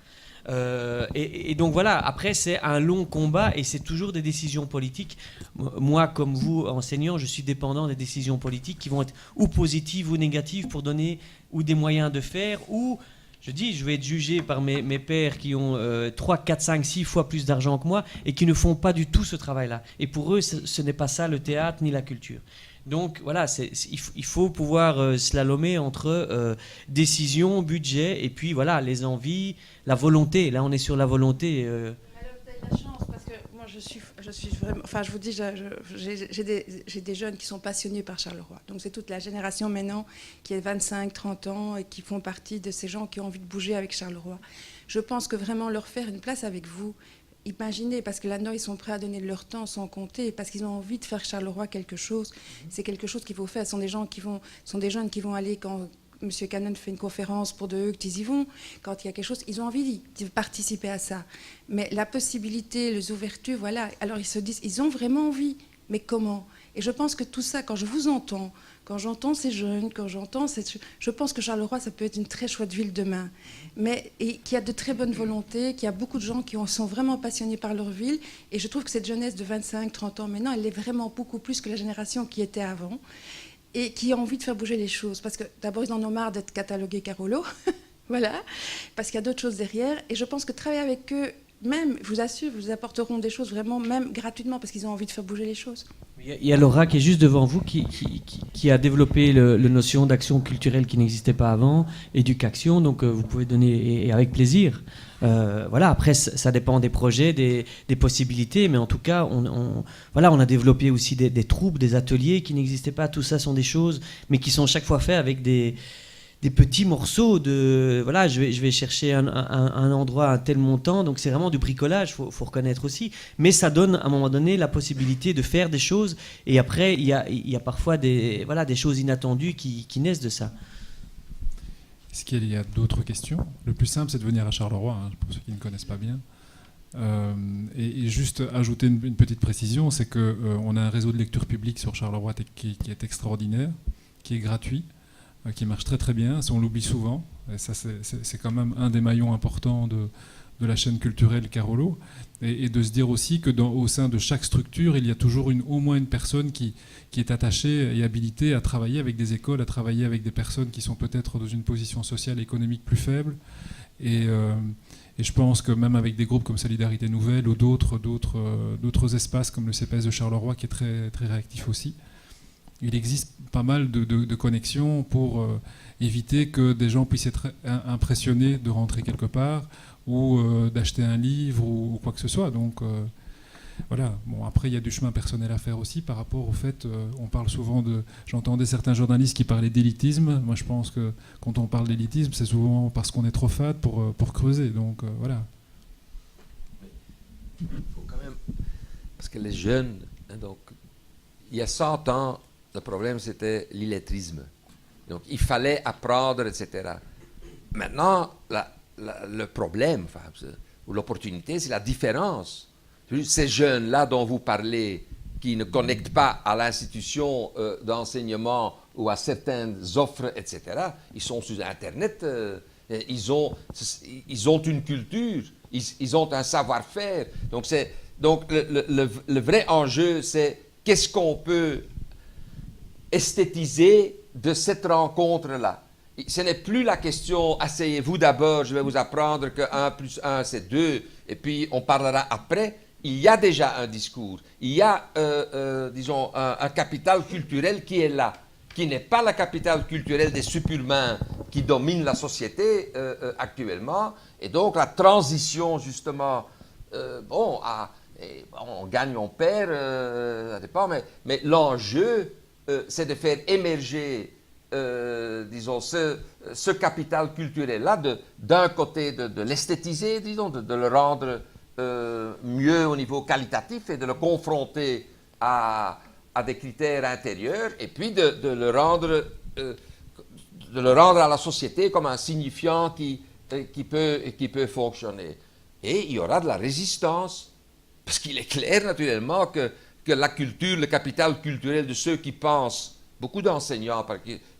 Speaker 3: Et donc voilà, après c'est un long combat et c'est toujours des décisions politiques. Moi comme vous enseignant, je suis dépendant des décisions politiques qui vont être ou positives ou négatives pour donner ou des moyens de faire ou je vais être jugé par mes pairs qui ont 3, 4, 5, 6 fois plus d'argent que moi et qui ne font pas du tout ce travail-là. Et pour eux, ce n'est pas ça le théâtre ni la culture. Donc voilà, il faut pouvoir slalomer entre décision, budget et puis voilà, les envies, la volonté. Là, on est sur la volonté.
Speaker 5: Alors, vous avez la chance parce que moi, je suis vraiment. Enfin, je vous dis, j'ai des jeunes qui sont passionnés par Charleroi. Donc, c'est toute la génération maintenant qui a 25, 30 ans et qui font partie de ces gens qui ont envie de bouger avec Charleroi. Je pense que vraiment leur faire une place avec vous. Imaginez, parce que là-dedans, ils sont prêts à donner de leur temps sans compter, parce qu'ils ont envie de faire Charleroi quelque chose. C'est quelque chose qu'il faut faire. Ce sont des gens sont des jeunes qui vont aller quand M. Cannon fait une conférence pour de eux, qu'ils y vont. Quand il y a quelque chose, ils ont envie de participer à ça. Mais la possibilité, les ouvertures, voilà. Alors ils se disent, ils ont vraiment envie, mais comment ? Et je pense que tout ça, quand je vous entends, quand j'entends ces jeunes, je pense que Charleroi, ça peut être une très chouette ville demain. Et qu'il y a de très bonnes volontés, qu'il y a beaucoup de gens qui sont vraiment passionnés par leur ville. Et je trouve que cette jeunesse de 25, 30 ans maintenant, elle est vraiment beaucoup plus que la génération qui était avant. Et qui a envie de faire bouger les choses. Parce que d'abord, ils en ont marre d'être catalogués Carolo. Voilà. Parce qu'il y a d'autres choses derrière. Et je pense que travailler avec eux, même, je vous assure, vous apporteront des choses vraiment, même gratuitement, parce qu'ils ont envie de faire bouger les choses.
Speaker 3: Il y a Laura qui est juste devant vous, qui a développé la notion d'action culturelle qui n'existait pas avant, éducation, donc vous pouvez donner, et avec plaisir. Voilà, après, ça dépend des projets, des possibilités, mais en tout cas, on a développé aussi des troupes, des ateliers qui n'existaient pas. Tout ça sont des choses, mais qui sont chaque fois faits avec des des petits morceaux de... Voilà, je vais chercher un endroit à tel montant, donc c'est vraiment du bricolage, faut reconnaître aussi. Mais ça donne à un moment donné la possibilité de faire des choses, et après il y a parfois des choses inattendues qui naissent de ça.
Speaker 1: Est-ce qu'il y a d'autres questions? Le plus simple, c'est de venir à Charleroi, hein, pour ceux qui ne connaissent pas bien. Et juste ajouter une petite précision, c'est qu'on a un réseau de lecture publique sur Charleroi qui est extraordinaire, qui est gratuit, qui marche très très bien. On l'oublie souvent, et ça c'est quand même un des maillons importants de la chaîne culturelle Carolo, et de se dire aussi que au sein de chaque structure, il y a toujours au moins une personne qui est attachée et habilitée à travailler avec des écoles, à travailler avec des personnes qui sont peut-être dans une position sociale et économique plus faible. Et je pense que même avec des groupes comme Solidarité Nouvelle ou d'autres espaces comme le CPS de Charleroi qui est très, très réactif aussi, il existe pas mal de connexions pour éviter que des gens puissent être impressionnés de rentrer quelque part ou d'acheter un livre ou quoi que ce soit. Donc voilà. Bon, après, il y a du chemin personnel à faire aussi par rapport au fait, on parle souvent j'entendais certains journalistes qui parlaient d'élitisme. Moi, je pense que quand on parle d'élitisme, c'est souvent parce qu'on est trop fade pour creuser. Donc voilà.
Speaker 4: Il faut quand même, parce que les jeunes, donc, il y a 100 ans, le problème c'était l'illettrisme. Donc il fallait apprendre, etc. Maintenant, le problème, ou l'opportunité, c'est la différence. Ces jeunes-là dont vous parlez, qui ne connectent pas à l'institution d'enseignement ou à certaines offres, etc., ils sont sur Internet, ils ont une culture, ils ont un savoir-faire. Donc le vrai enjeu, c'est qu'est-ce qu'on peut esthétiser de cette rencontre-là. Ce n'est plus la question, asseyez-vous d'abord, je vais vous apprendre que 1 plus 1, c'est 2, et puis on parlera après. Il y a déjà un discours, il y a, disons, un capital culturel qui est là, qui n'est pas le capital culturel des superhumains qui dominent la société actuellement. Et donc la transition, justement, on gagne, on perd, ça dépend, mais l'enjeu, c'est de faire émerger, disons, ce capital culturel-là, d'un côté de l'esthétiser, disons, de le rendre mieux au niveau qualitatif et de le confronter à des critères intérieurs, et puis de le rendre à la société comme un signifiant qui peut fonctionner. Et il y aura de la résistance, parce qu'il est clair naturellement que la culture, le capital culturel de ceux qui pensent, beaucoup d'enseignants,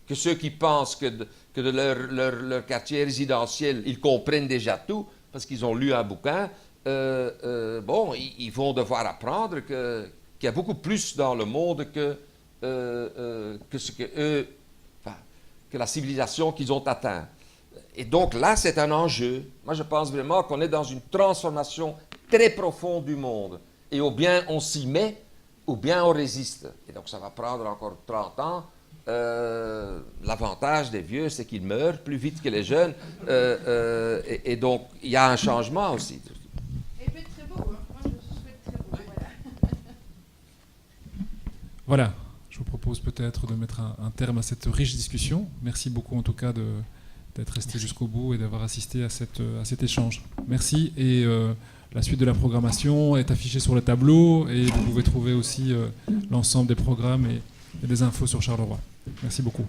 Speaker 4: que ceux qui pensent que de leur quartier résidentiel, ils comprennent déjà tout, parce qu'ils ont lu un bouquin, ils vont devoir apprendre qu'il y a beaucoup plus dans le monde que la civilisation qu'ils ont atteint. Et donc là, c'est un enjeu. Moi, je pense vraiment qu'on est dans une transformation très profonde du monde. Et ou bien on s'y met, ou bien on résiste. Et donc ça va prendre encore 30 ans. L'avantage des vieux, c'est qu'ils meurent plus vite que les jeunes. Et donc, il y a un changement aussi.
Speaker 1: Voilà, je vous propose peut-être de mettre un terme à cette riche discussion. Merci beaucoup en tout cas d'être resté jusqu'au bout et d'avoir assisté à cet échange. Merci, et la suite de la programmation est affichée sur le tableau, et vous pouvez trouver aussi l'ensemble des programmes et des infos sur Charleroi. Merci beaucoup.